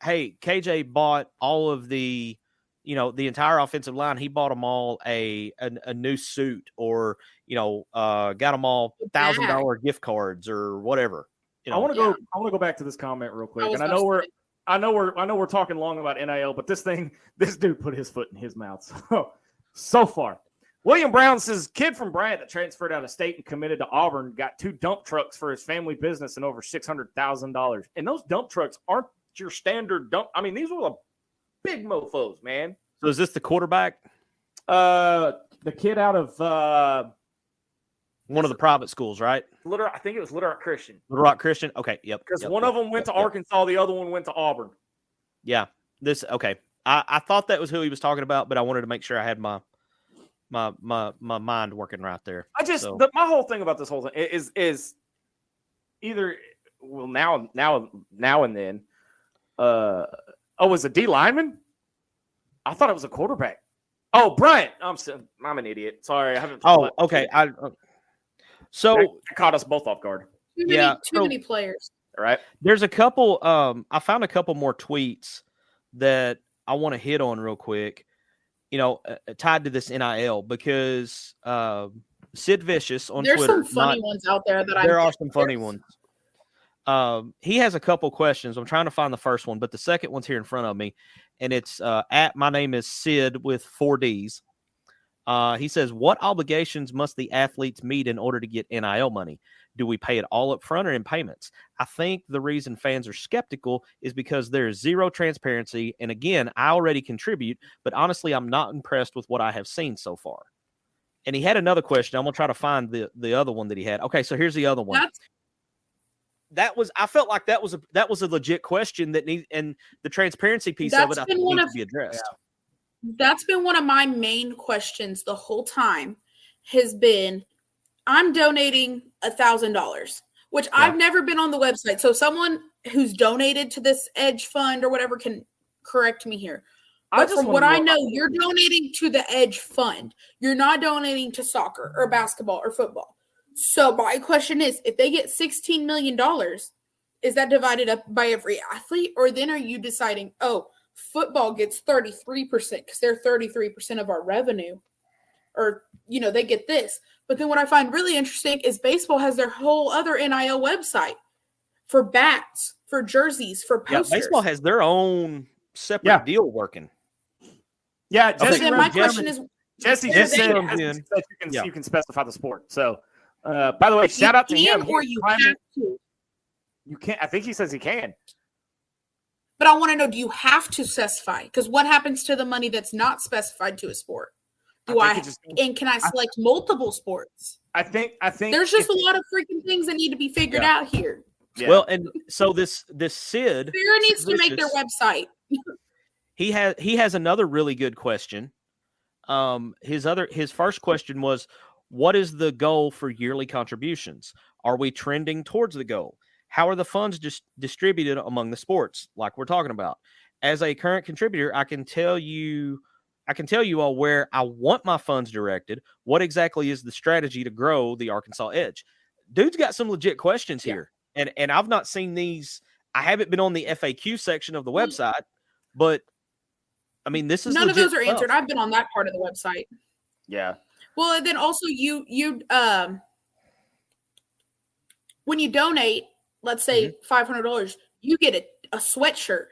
hey, KJ bought all of the entire offensive line. He bought them all a new suit, or, got them all $1,000 gift cards or whatever. I want to go back to this comment real quick. And I know we're talking long about NIL, but this dude put his foot in his mouth. So far. William Brown says, kid from Bryant that transferred out of state and committed to Auburn got 2 dump trucks for his family business and over $600,000. And those dump trucks aren't your standard dump. I mean, these were the big mofos, man. So is this the quarterback? The kid out of one of the private schools, right? I think it was Little Rock Christian. Little Rock Christian? Okay, yep. Because one of them went to Arkansas, the other one went to Auburn. Yeah. Okay. I thought that was who he was talking about, but I wanted to make sure I had my mind working right there. My whole thing about this whole thing is either now and then. Was a D lineman? I thought it was a quarterback. Oh, Bryant. I'm an idiot. Sorry, I haven't. Oh, okay. So that caught us both off guard. Too many players. Right. There's a couple. I found a couple more tweets that I want to hit on real quick. Tied to this NIL, because Sid Vicious on Twitter. There's some funny ones out there there are some funny ones. He has a couple questions. I'm trying to find the first one, but the second one's here in front of me, and it's at my name is Sid with 4 Ds. He says, what obligations must the athletes meet in order to get NIL money? Do we pay it all up front or in payments? I think the reason fans are skeptical is because there is zero transparency. And again, I already contribute, but honestly, I'm not impressed with what I have seen so far. And he had another question. I'm going to try to find the other one that he had. Okay, so here's the other one. I felt like that was a legit question that needs, and the transparency piece of it I think needs to be addressed. That's been one of my main questions the whole time has been, I'm donating $1,000, which I've never been on the website. So someone who's donated to this Edge fund or whatever can correct me here. But from what I know, you're donating to the Edge fund. You're not donating to soccer or basketball or football. So my question is, if they get $16 million, is that divided up by every athlete? Or then are you deciding, football gets 33% because they're 33% of our revenue? Or, they get this. But then what I find really interesting is baseball has their whole other NIL website for bats, for jerseys, for posters. Yeah, baseball has their own separate deal working. Yeah, Jesse, my question is, Jesse just said you can specify the sport. So, by the way, shout out to him. Or you have to. You can't. I think he says he can. But I want to know, do you have to specify? Because what happens to the money that's not specified to a sport? Can I select multiple sports? I think there's just a lot of freaking things that need to be figured out here. Yeah. Well, and so this Sid Sarah needs to make their website. He has another really good question. His first question was, what is the goal for yearly contributions? Are we trending towards the goal? How are the funds distributed among the sports, like we're talking about? As a current contributor, I can tell you all where I want my funds directed. What exactly is the strategy to grow the Arkansas Edge? Dude's got some legit questions here. And I've not seen these. I haven't been on the FAQ section of the website, but I mean, this is none of those are stuff. answered. I've been on that part of the website. Yeah. Well, and then also when you donate, let's say $500, you get a sweatshirt.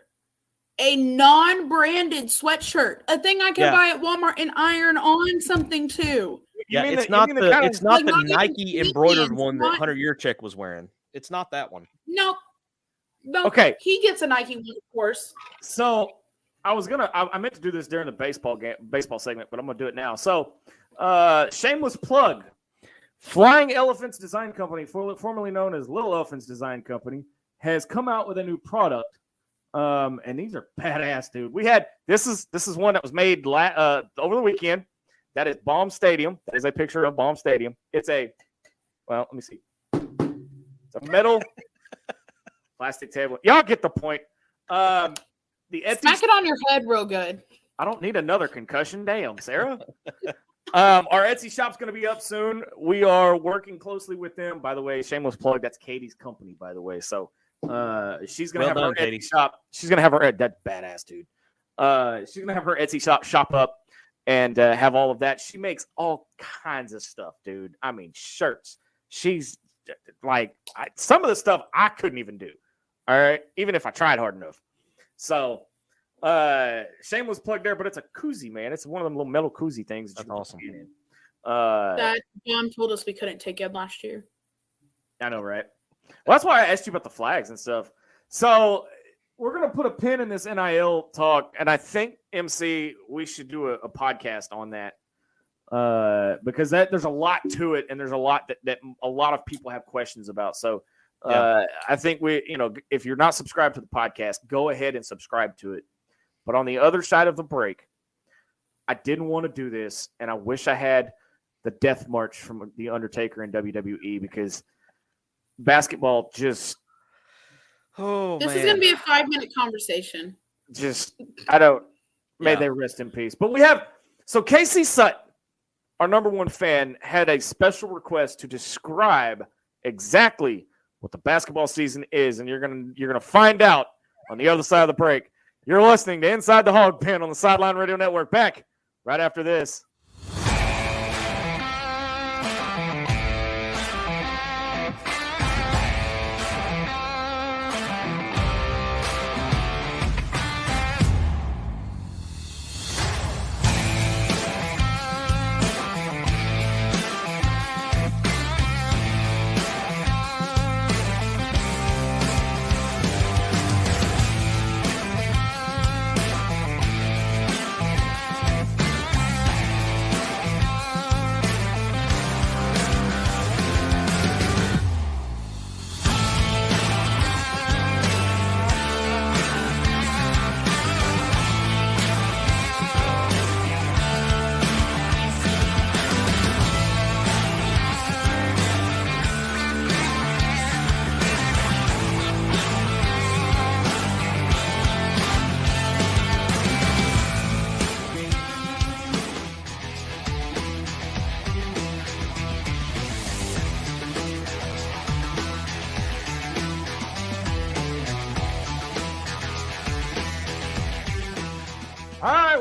A non-branded sweatshirt, a thing I can buy at Walmart and iron on something too. Yeah, it's not the Nike embroidered one that Hunter Yurchek was wearing. It's not that one. No. Okay. He gets a Nike one, of course. So I meant to do this during the baseball segment, but I'm gonna do it now. So shameless plug. Flying Elephants Design Company, formerly known as Little Elephants Design Company, has come out with a new product. And these are badass, dude. We had this is one that was made over the weekend. That is Baum Stadium. That is a picture of Baum Stadium. It's let me see. It's a metal plastic table. Y'all get the point. The Etsy smack it on your head real good. I don't need another concussion. Damn, Sarah. Our Etsy shop's going to be up soon. We are working closely with them. By the way, shameless plug. That's Katie's company, by the way. So. She's gonna have her Etsy shop. She's gonna have her that badass dude. She's gonna have her Etsy shop up and have all of that. She makes all kinds of stuff, dude. I mean, shirts. She's like some of the stuff I couldn't even do. All right, even if I tried hard enough. So, shameless plug there, but it's a koozie, man. It's one of them little metal koozie things. That's awesome. That John told us we couldn't take Ed last year. I know, right? Well, that's why I asked you about the flags and stuff. So we're going to put a pin in this NIL talk, and I think, MC, we should do a podcast on that because there's a lot to it, and there's a lot that a lot of people have questions about. So I think if you're not subscribed to the podcast, go ahead and subscribe to it. But on the other side of the break, I didn't want to do this, and I wish I had the death march from The Undertaker in WWE because – basketball just this is gonna be a 5-minute conversation. May they rest in peace. But we have Casey Sutton, our number one fan, had a special request to describe exactly what the basketball season is, and you're gonna find out on the other side of the break. You're listening to Inside the Hawg Pen on the Sideline Radio Network. Back right after this.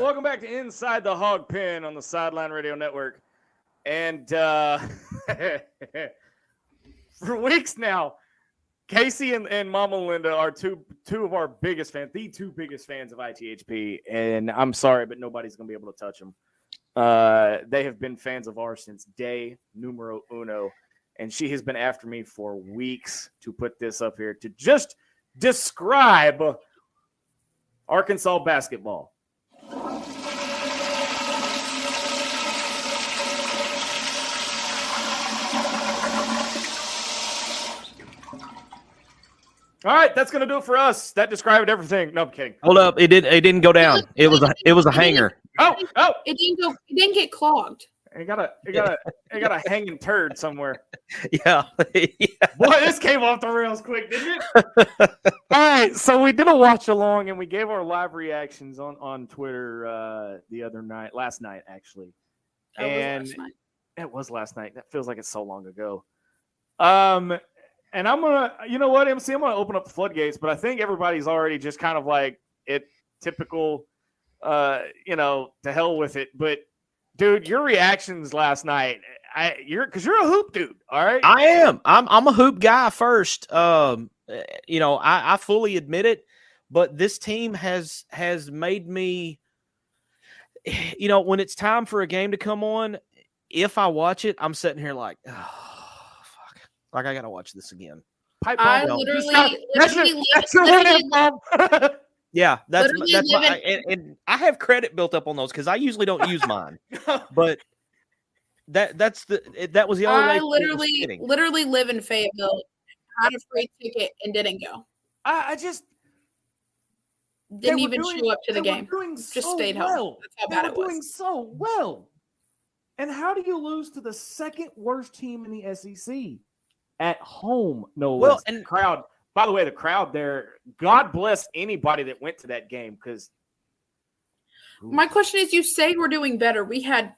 welcome back to Inside the Hawg Pen on the Sideline Radio Network. And for weeks now, Casey and Mama Linda are two of our biggest fans, the two biggest fans of ITHP. And I'm sorry, but nobody's going to be able to touch them. They have been fans of ours since day numero uno. And she has been after me for weeks to put this up here to just describe Arkansas basketball. All right, that's gonna do it for us. That described everything. No, I'm kidding. Hold up, it didn't go down. It was a hanger. Oh, It didn't get clogged. it got a hanging turd somewhere. Yeah. Boy, this came off the rails quick, didn't it? All right, so we did a watch along and we gave our live reactions on Twitter the other night, last night actually. It was last night. That feels like it's so long ago. And I'm gonna, you know what, MC, I'm gonna open up the floodgates, but I think everybody's already just kind of like typical, to hell with it. But dude, your reactions last night, because you're a hoop dude, all right? I am. I'm a hoop guy first. I fully admit it, but this team has made me, when it's time for a game to come on, if I watch it, I'm sitting here like, oh, fuck. Like I gotta watch this again. I literally Yeah, that's and I have credit built up on those because I usually don't use mine. But that was the only way. I literally live in Fayetteville, had a free ticket and didn't go. I just didn't even show up to the game. Just stayed home. That's how bad it was. Doing so well. And how do you lose to the second worst team in the SEC at home? No less. And crowd. By the way, the crowd there. God bless anybody that went to that game because. My question is, you say we're doing better. We had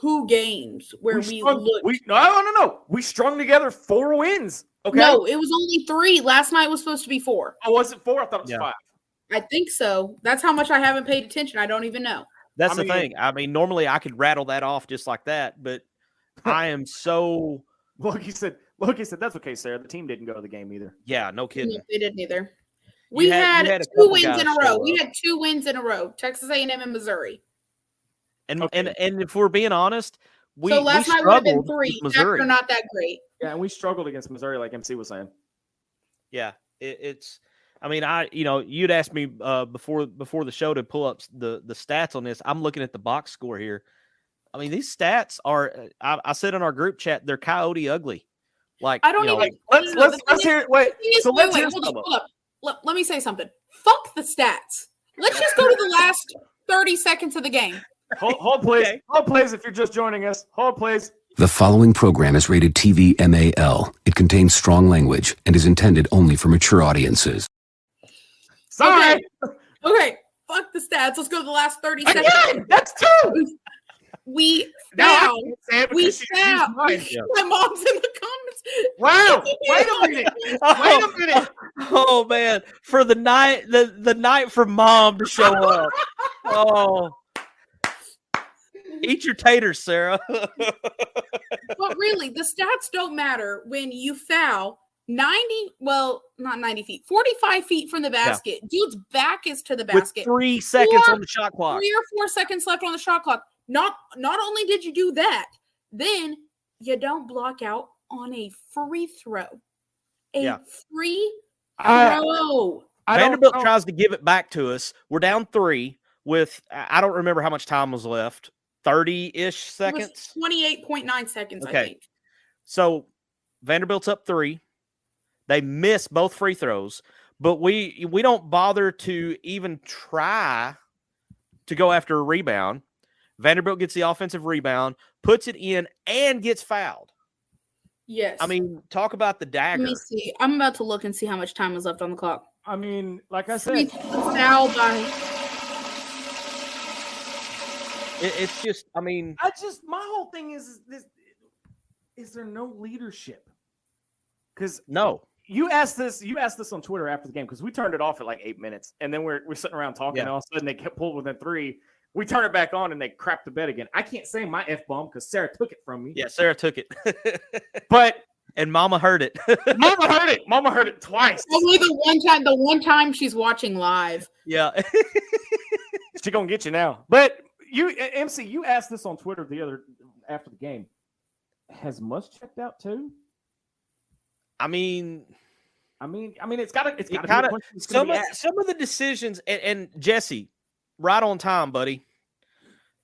2 games where we looked. No. We strung together 4 wins. Okay. No, it was only 3. Last night was supposed to be 4. Oh, was it 4? I thought it was 5. I think so. That's how much I haven't paid attention. I don't even know. That's the thing. I mean, normally I could rattle that off just like that, but I am so. Loki said, that's okay, Sarah. The team didn't go to the game either. Yeah, no kidding. No, they didn't either. We had 2 wins in a row. We had 2 wins in a row. Texas A&M and Missouri. And if we're being honest, so last night would have been 3. Missouri. They're not that great. Yeah, and we struggled against Missouri, like MC was saying. Yeah, it's. I mean, you'd asked me before the show to pull up the stats on this. I'm looking at the box score here. I mean, these stats are. I said in our group chat, they're coyote ugly. Like I don't even. Let's hear it. Wait. So let's hear hold up. Let me say something. Fuck the stats. Let's just go to the last 30 seconds of the game. Hold please. Okay. Hold please. If you're just joining us, hold please. The following program is rated TV MAL. It contains strong language and is intended only for mature audiences. Sorry. Okay. Fuck the stats. Let's go to the last 30 seconds. Again, that's 2. We found. My mom's in the comments. Wow. Wait a minute. Oh man. For the night, the night for mom to show up. Oh. Eat your taters, Sarah. But really, the stats don't matter when you foul 45 feet from the basket. Yeah. Dude's back is to the basket. With 3 seconds on the shot clock. 3 or 4 seconds left on the shot clock. Not only did you do that, then you don't block out on a free throw. Free throw. Vanderbilt tries to give it back to us. We're down 3 with, I don't remember how much time was left. 30-ish seconds? 28.9 seconds, okay. I think. So Vanderbilt's up 3. They miss both free throws, but we don't bother to even try to go after a rebound. Vanderbilt gets the offensive rebound, puts it in, and gets fouled. Yes. I mean, talk about the dagger. Let me see. I'm about to look and see how much time is left on the clock. I mean, like I said, foul by. It's just, I mean, my whole thing is there no leadership? Because no, you asked this on Twitter after the game because we turned it off at like 8 minutes, and then we're sitting around talking, and all of a sudden they kept pulled within 3. We turn it back on, and they crap the bed again. I can't say my F-bomb because Sarah took it from me. Yeah, Sarah took it. But and Mama heard it. Mama heard it. Mama heard it twice. Only the one time she's watching live. Yeah. She gonna get you now. But you, MC, you asked this on Twitter after the game. Has Muss checked out too? I mean, it's got to kind of some of the decisions, and Jesse, right on time, buddy.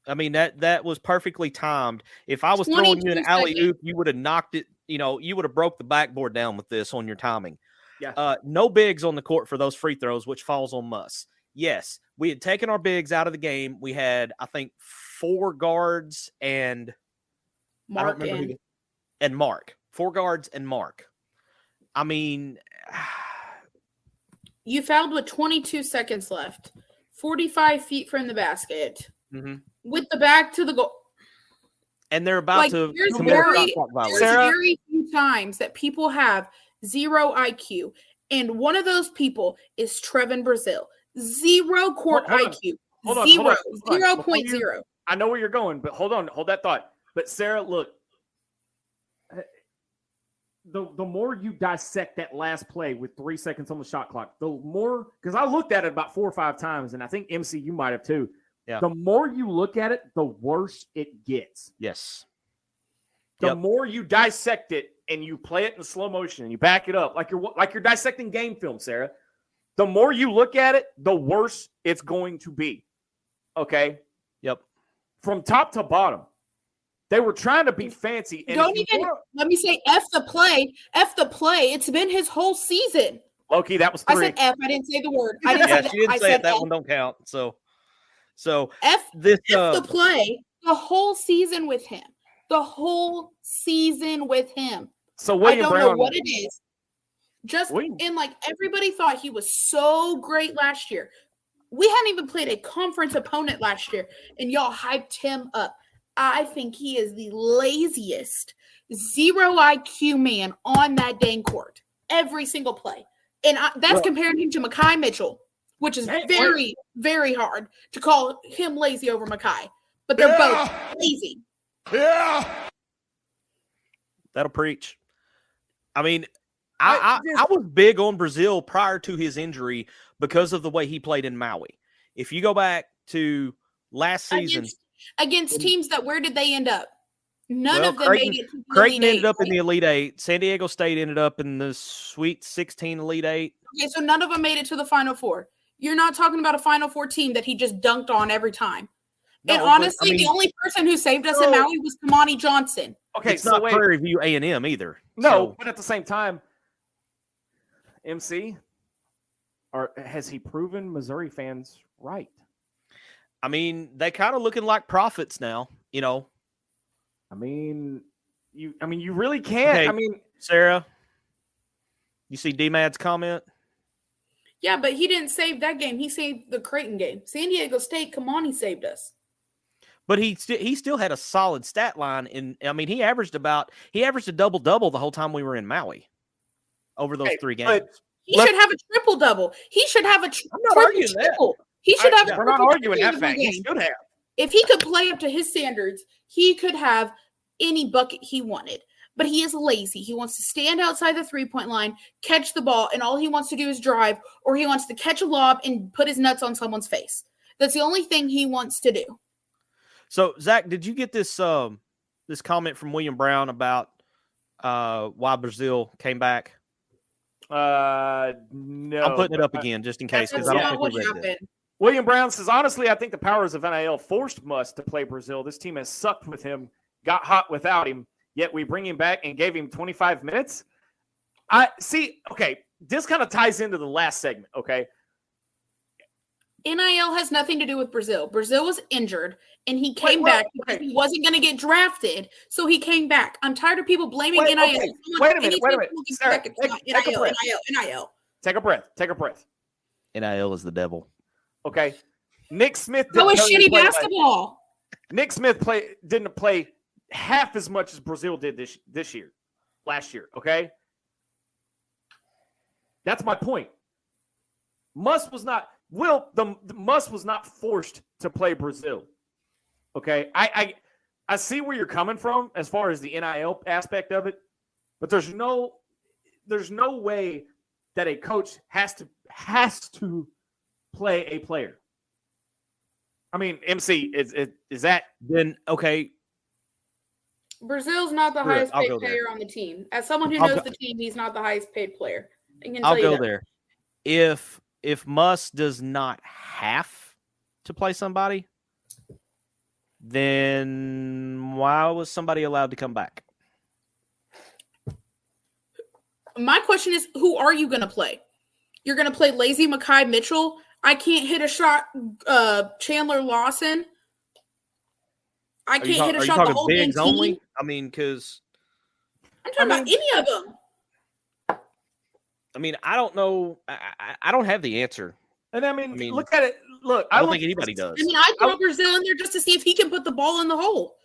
I mean, that was perfectly timed. If I was throwing you an alley-oop, you would have knocked it, you would have broke the backboard down with this on your timing. Yeah. No bigs on the court for those free throws, which falls on Muss. Yes, we had taken our bigs out of the game. We had, I think, 4 guards and Mark 4 guards and Mark. I mean, you fouled with 22 seconds left, 45 feet from the basket, with the back to the goal. And they're about to. There's very few times that people have 0 IQ, and one of those people is Trevin Brazil. 0 court IQ. Hold on. 0.0. I know where you're going, but hold that thought. But Sarah, look. The more you dissect that last play with 3 seconds on the shot clock, the more, because I looked at it about 4 or 5 times, and I think MC, you might have too. Yeah. The more you look at it, the worse it gets. Yes. The more you dissect it and you play it in slow motion and you back it up like you're dissecting game film, Sarah. The more you look at it, the worse it's going to be. Okay. Yep. From top to bottom. They were trying to be fancy. And let me say F the play. F the play. It's been his whole season. Low-key, that was 3. I said F. I didn't say the word. She didn't say it. That one don't count. So F the play the whole season with him. The whole season with him. So William Brown, know what it is. And everybody thought he was so great last year. We hadn't even played a conference opponent last year, and y'all hyped him up. I think he is the laziest 0 IQ man on that dang court. Every single play. And that's comparing him to Mekhi Mitchell, which is very, very hard to call him lazy over Mekhi. But they're both lazy. Yeah. That'll preach. I mean, I was big on Brazil prior to his injury because of the way he played in Maui. If you go back to last season. Against teams where did they end up? None of them made it to the Creighton Elite ended up in the Elite 8. San Diego State ended up in the Sweet 16 Elite 8. Okay, so none of them made it to the Final Four. You're not talking about a Final Four team that he just dunked on every time. No, and honestly, the only person who saved us in Maui was Kamani Johnson. Okay, it's not Prairie View A&M either. No, but at the same time, MC, has he proven Missouri fans right? I mean, they kind of looking like prophets now, I mean, you really can't. Okay, Sarah, you see D-Mad's comment? Yeah, but he didn't save that game. He saved the Creighton game. San Diego State, come on, he saved us. But he still had a solid stat line. He averaged a double-double the whole time we were in Maui over those 3 games. He should have a triple-double. He should have a triple. He should have. We're not arguing that fact. He should have. If he could play up to his standards, he could have any bucket he wanted. But he is lazy. He wants to stand outside the 3-point line, catch the ball, and all he wants to do is drive, or he wants to catch a lob and put his nuts on someone's face. That's the only thing he wants to do. So, Zach, did you get this this comment from William Brown about why Brazil came back? No. I'm putting it up again just in case because I don't think we read it. William Brown says, honestly, I think the powers of NIL forced Muss to play Brazil. This team has sucked with him, got hot without him, yet we bring him back and gave him 25 minutes. This kind of ties into the last segment, okay? NIL has nothing to do with Brazil. Brazil was injured, and he came back because he wasn't going to get drafted, so he came back. I'm tired of people blaming NIL. Wait a minute. Sarah, take a breath. NIL. Take a breath. NIL is the devil. Okay. Nick Smith didn't shitty basketball. Nick Smith didn't play half as much as Brazil did last year. Okay. That's my point. Muss was not forced to play Brazil. Okay, I see where you're coming from as far as the NIL aspect of it, but there's no way that a coach has to play a player. I mean, MC, is that Then okay? Brazil's not the Good, highest I'll paid go there. player on the team. As someone who I'll knows go- the team, he's not the highest paid player. I can I'll tell you go that. there. If Muss does not have to play somebody, then why was somebody allowed to come back? My question is, who are you going to play? You're going to play lazy Mekhi Mitchell? I can't hit a shot, Chandler Lawson. I can't hit a Are you shot the talking whole damn bigs team. only? I mean, because I'm talking about any of them. I mean, I don't know. I don't have the answer. And I mean, mean, look at it. Look, I don't look think anybody does. I mean, I throw Brazil in there just to see if he can put the ball in the hole.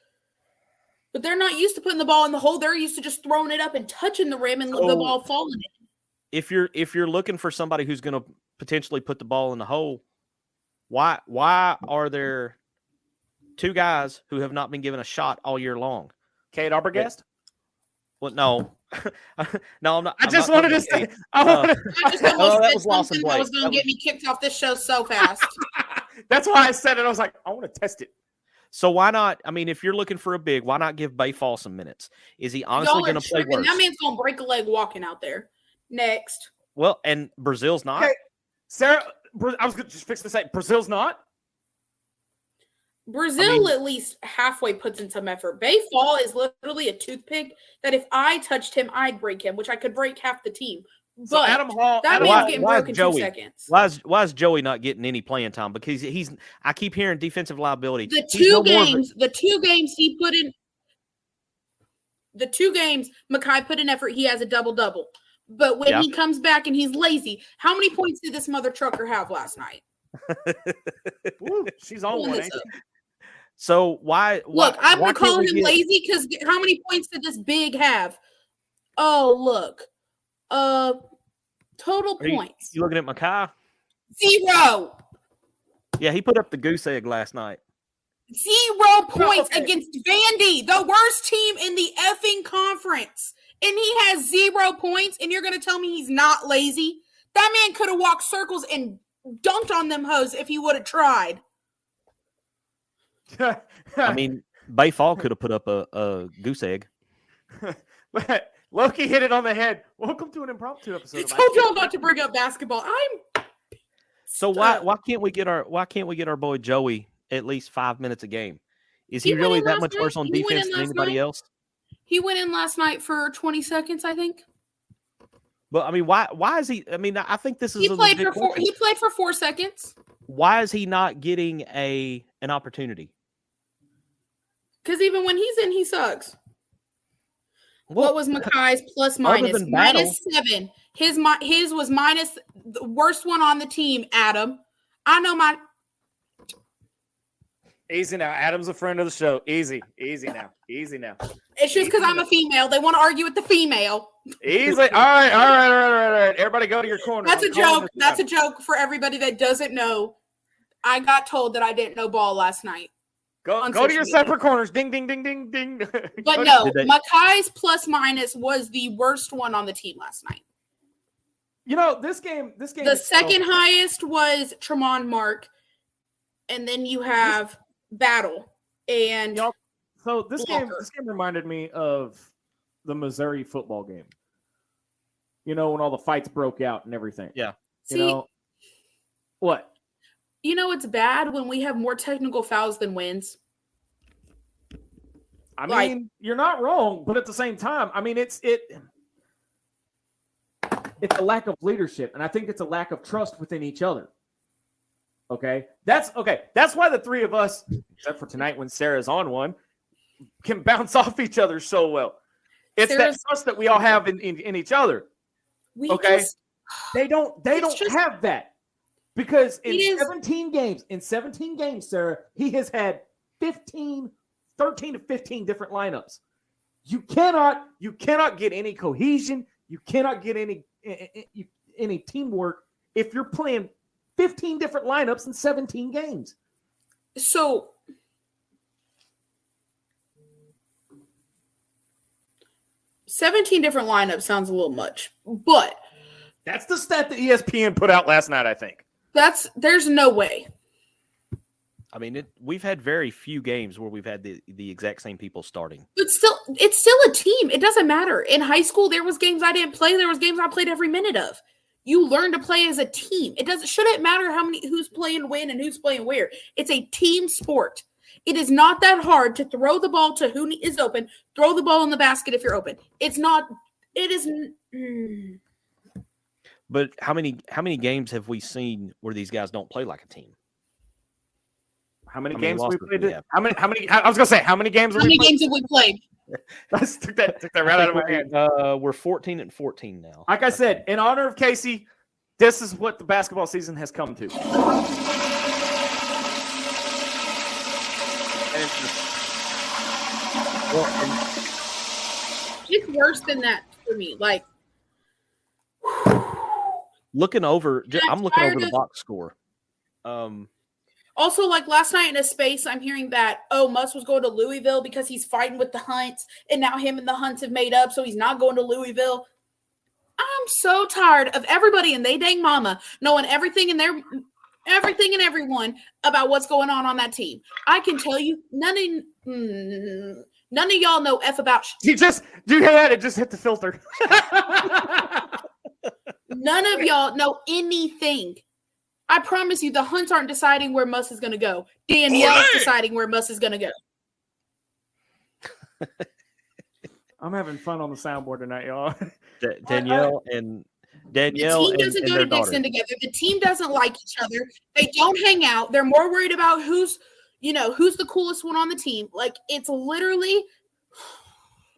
But they're not used to putting the ball in the hole. They're used to just throwing it up and touching the rim and the ball falling in. If you're looking for somebody who's going to potentially put the ball in the hole, why are there two guys who have not been given a shot all year long? Kate Arbogast? Well, no, no, I'm not. I just wanted to say. I just Oh, almost that said was Lawson something that Blake. was going to get me kicked off this show so fast. That's why I said it. I was like, I want to test it. So why not? I mean, if you're looking for a big, why not give Bay Fall some minutes? Is he honestly Y'all are going to play tripping. worse? That man's going to break a leg walking out there. Next. Well, and Brazil's not. Okay. Sarah, I was going to just fix this. Brazil's not. Brazil at least halfway puts in some effort. Bay Fall is literally a toothpick that if I touched him, I'd break him, which I could break half the team. But So Adam Hall, that Adam man's Hall, getting why is broke in Joey- 2 seconds. Why is Joey not getting any playing time? Because he's I keep hearing defensive liability. The He's two no more of a- games he put in, the 2 games Mekhi put in effort, he has a double-double. But when he comes back and he's lazy, how many points did this mother trucker have last night? Woo, she's on Pulling one. this Ain't up. she? So why? Look, I'm why going to call can't him we get- lazy because how many points did this big have? Oh, look. Total Are you- points. You looking at Makai? 0. Yeah, he put up the goose egg last night. 0 points okay. against Vandy, the worst team in the effing conference. And he has 0 points, and you're going to tell me he's not lazy? That man could have walked circles and dunked on them hoes if he would have tried. I mean, Bay Fall could have put up a goose egg. But Loki hit it on the head. Welcome to an impromptu episode. I of told y'all not to bring up basketball. So why can't we get our boy Joey at least 5 minutes a game? Is he He went really in that last much night. worse on He went defense in than last anybody night. else? He went in last night for 20 seconds, I think. But I mean, why is he? I mean, I think this is He a played legit for 4. question. He played for 4 seconds Why is he not getting an opportunity? because even when he's in, he sucks. Well, What was Mekhi's plus minus? than Battle- -7. His was minus the worst one on the team, Adam. I know my Easy now. Adam's a friend of the show. Easy now. Easy now. it's just because I'm a female. They want to argue with the female. Easy. All right. Everybody go to your corner. That's a I'm calling joke. this That's a time. joke for everybody that doesn't know. I got told that I didn't know ball last night. Go on to social your media. separate corners. Ding, ding, ding, ding, ding. But no, Did they- Mekhi's plus minus was the worst one on the team last night. You know, this game. The second highest was Tremont Mark, and then you have Battle and Y'all- So this game Blocker. reminded me of the Missouri football game. You know, when all the fights broke out and everything. Yeah. You know what? You know it's bad when we have more technical fouls than wins. I mean, Like- you're not wrong, but at the same time, I mean, it's a lack of leadership, and I think it's a lack of trust within each other. Okay, that's why the three of us, except for tonight when Sarah's on one, can bounce off each other so well. It's that Sarah's- trust that we all have in each other. We Okay. just They don't just- have that because It is- in 17 games, Sarah, he has had 13 to 15 different lineups. You cannot get any cohesion. You cannot get any any teamwork if you're playing 15 different lineups in 17 games? So 17 different lineups sounds a little much, but That's the stat that ESPN put out last night, I think. there's no way. I mean, we've had very few games where we've had the exact same people starting. But still, it's still a team. It doesn't matter. In high school, there was games I didn't play. There was games I played every minute of. You learn to play as a team. Shouldn't matter who's playing when and who's playing where. It's a team sport. It is not that hard to throw the ball to who is open. Throw the ball in the basket if you're open. It's not. It is. But how many games have we seen where these guys don't play like a team? How many How many games have we losses played? do we have? How many? I was gonna say how many games? How many games have we played? I just took that right out of my hand. We're 14-14 now. Like I said, in honor of Casey, this is what the basketball season has come to. It's worse than that for me. Like looking over, I'm looking over the box score. Also, like last night in a space, I'm hearing that, Muss was going to Louisville because he's fighting with the Hunts, and now him and the Hunts have made up, so he's not going to Louisville. I'm so tired of everybody and they dang mama knowing everything and everyone about what's going on that team. I can tell you, none of y'all know F about Do you hear that? It just hit the filter. None of y'all know anything. I promise you, the Hunts aren't deciding where Muss is going to go. Danielle's deciding where Muss is going to go. I'm having fun on the soundboard tonight, y'all. Danielle The team doesn't go to Dixon together. The team doesn't like each other. They don't hang out. They're more worried about who's the coolest one on the team. Like, it's literally.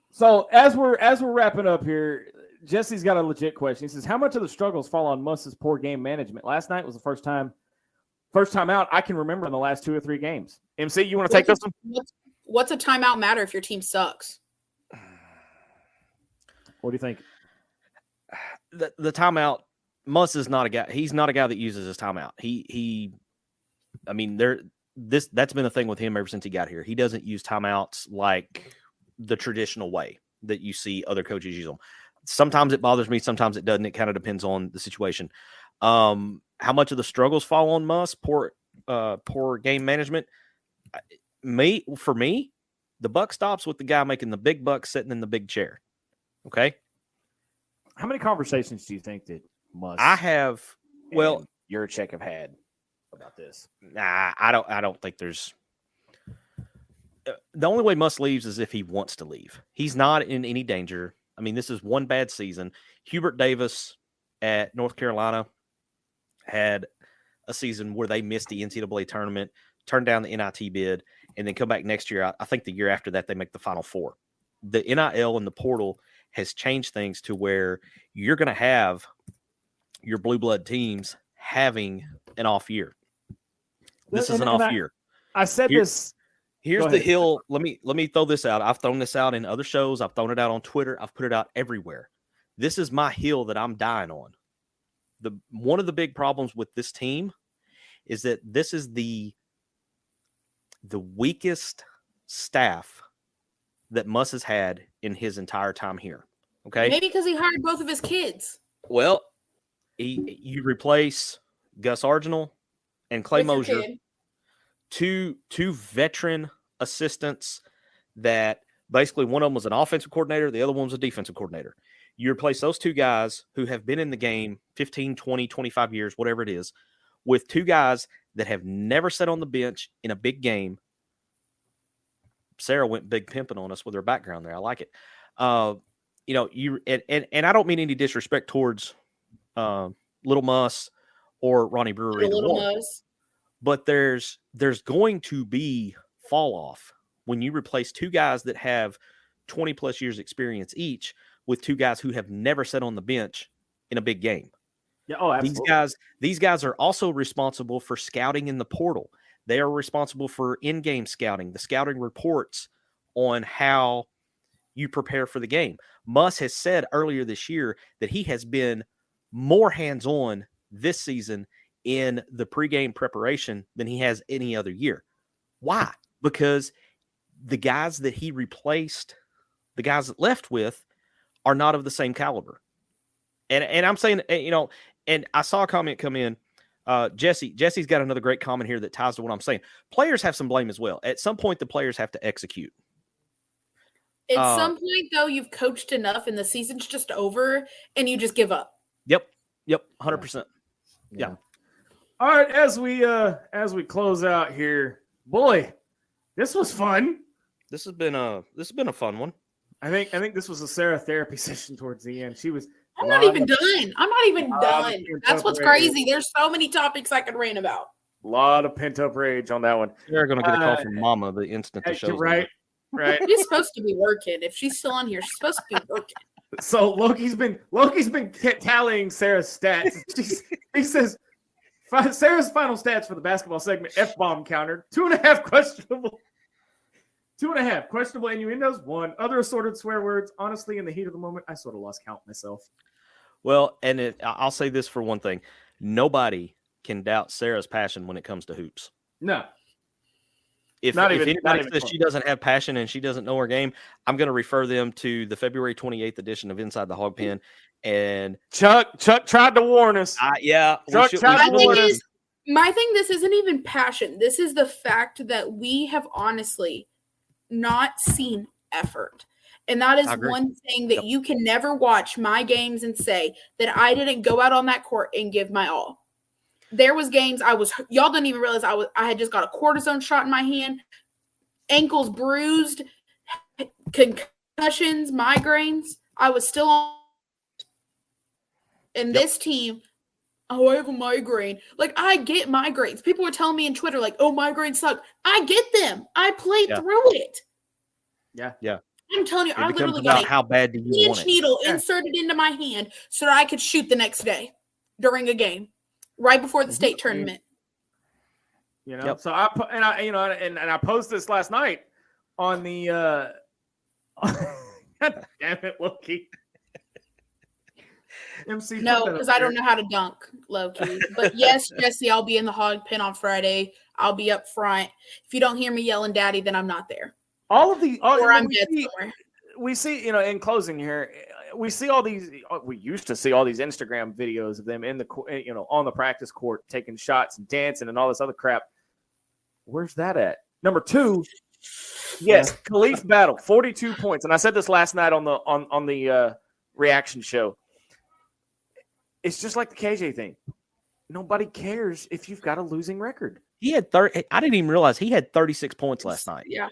So as we're wrapping up here, Jesse's got a legit question. He says, how much of the struggles fall on Muss's poor game management? Last night was the first time out I can remember in the last 2 or 3 games. MC, you want to take this one? What's a timeout matter if your team sucks? What do you think? The timeout, Muss is not a guy. He's not a guy that uses his timeout. That's been a thing with him ever since he got here. He doesn't use timeouts like the traditional way that you see other coaches use them. Sometimes it bothers me, sometimes it doesn't. It kind of depends on the situation. How much of the struggles fall on Muss? Poor game management. For me, the buck stops with the guy making the big bucks sitting in the big chair. Okay. How many conversations do you think that Muss I have? Well, Yurchek have had about this? Nah, I don't think there's. The only way Muss leaves is if he wants to leave. He's not in any danger. I mean, this is one bad season. Hubert Davis at North Carolina had a season where they missed the NCAA tournament, turned down the NIT bid, and then come back next year. I think the year after that, they make the Final Four. The NIL and the portal has changed things to where you're going to have your blue blood teams having an off year. This is an off year. I said this. Here's the hill. Let me throw this out. I've thrown this out in other shows. I've thrown it out on Twitter. I've put it out everywhere. This is my hill that I'm dying on. One of the big problems with this team is that this is the weakest staff that Muss has had in his entire time here. Okay. Maybe because he hired both of his kids. Well, you replace Gus Arginal and Clay Mosier, two veteran assistants that basically one of them was an offensive coordinator, the other one was a defensive coordinator. You replace those two guys who have been in the game 15, 20, 25 years, whatever it is, with two guys that have never sat on the bench in a big game. Sarah went big pimping on us with her background there. I like it. And I don't mean any disrespect towards Little Muss or Ronnie Brewer, but there's going to be fall off when you replace two guys that have 20 plus years experience each with two guys who have never sat on the bench in a big game. Yeah, absolutely. These guys are also responsible for scouting in the portal. They are responsible for in-game scouting, the scouting reports on how you prepare for the game. Muss has said earlier this year that he has been more hands-on this season in the pregame preparation than he has any other year. Why? Because the guys that he replaced, the guys that left with, are not of the same caliber. And I'm saying, and I saw a comment come in. Jesse's got another great comment here that ties to what I'm saying. Players have some blame as well. At some point, the players have to execute. At some point, though, you've coached enough and the season's just over and you just give up. Yep, 100%. Yeah. All right, as we close out here, boy, this was fun. This has been a fun one. I think this was a Sarah therapy session towards the end. She was. I'm not even done. That's what's crazy. There's so many topics I could rant about. A lot of pent up rage on that one. You're going to get a call from Mama the instant the show's right. Right. She's supposed to be working. If she's still on here, she's supposed to be working. So Loki's been tallying Sarah's stats. He says Sarah's final stats for the basketball segment: F-bomb counter, 2.5 questionable. 2.5 questionable innuendos, 1 other assorted swear words. Honestly, in the heat of the moment, I sort of lost count myself. Well, and I'll say this for one thing: nobody can doubt Sarah's passion when it comes to hoops. No. If anybody says she doesn't have passion and she doesn't know her game, I'm going to refer them to the February 28th edition of Inside the Hawg Pen. And Chuck tried to warn us. Chuck tried to warn us. My thing, this isn't even passion. This is the fact that we have honestly not seen effort. And that is one thing that you can never watch my games and say that I didn't go out on that court and give my all. There was games y'all didn't even realize I had just got a cortisone shot in my hand, ankles bruised, concussions, migraines. I was still on. And this team, I have a migraine. Like, I get migraines. People were telling me in Twitter, like, oh, migraines suck. I get them. I played through it. Yeah. I'm telling you, it I literally about got how bad do you want it? needle inserted into my hand so that I could shoot the next day during a game, right before the state tournament. So I posted this last night on the God damn it, Loki. MC. No, because I don't know how to dunk, low-key. But yes, Jesse, I'll be in the Hog Pen on Friday. I'll be up front. If you don't hear me yelling daddy, then I'm not there. We see, in closing here, we see all these. We used to see all these Instagram videos of them in the, on the practice court taking shots and dancing and all this other crap. Where's that at? Number 2, yes, Khalif Battle, 42 points, and I said this last night on the reaction show. It's just like the KJ thing. Nobody cares if you've got a losing record. He had I didn't even realize he had 36 points last night. Yeah.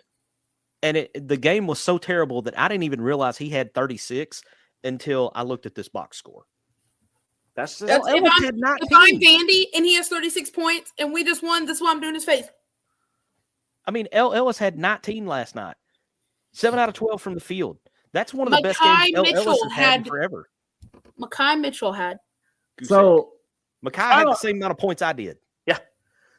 And the game was so terrible that I didn't even realize he had 36 until I looked at this box score. That's just if I'm Vandy and he has 36 points and we just won, this is why I'm doing his face. I mean, Ellis had 19 last night. 7 out of 12 from the field. That's one of the best games Ellis has had in forever. Makai Mitchell had. So Makai had the same amount of points I did. Yeah.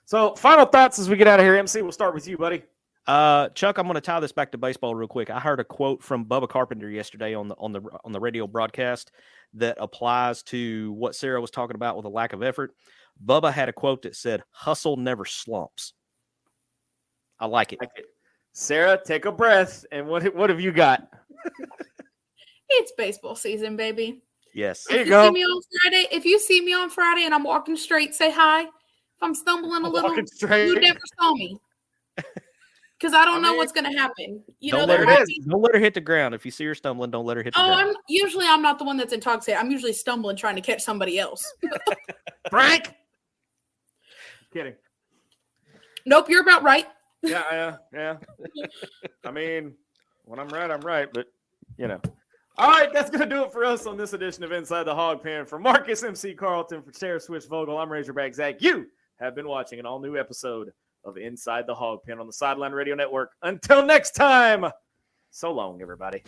So final thoughts as we get out of here. MC, we'll start with you, buddy. Chuck, I'm going to tie this back to baseball real quick. I heard a quote from Bubba Carpenter yesterday on the radio broadcast that applies to what Sarah was talking about with a lack of effort. Bubba had a quote that said, "Hustle never slumps." I like it. Sarah, take a breath. And what have you got? It's baseball season, baby. Yes. There you go. If you see me on Friday and I'm walking straight, say hi. If I'm stumbling a little, you never saw me. Because I don't know what's going to happen. Don't let her hit the ground. If you see her stumbling, don't let her hit the ground. I'm not the one that's intoxicated. I'm usually stumbling trying to catch somebody else. Frank! Kidding. Nope, you're about right. Yeah. I mean, when I'm right, I'm right. But, All right, that's going to do it for us on this edition of Inside the Hog Pen. For Marcus MC Carlton, for Sarah Swish Vogel, I'm Razorback Zach. You have been watching an all-new episode of Inside the Hog Pen on the Sideline Radio Network. Until next time, so long, everybody.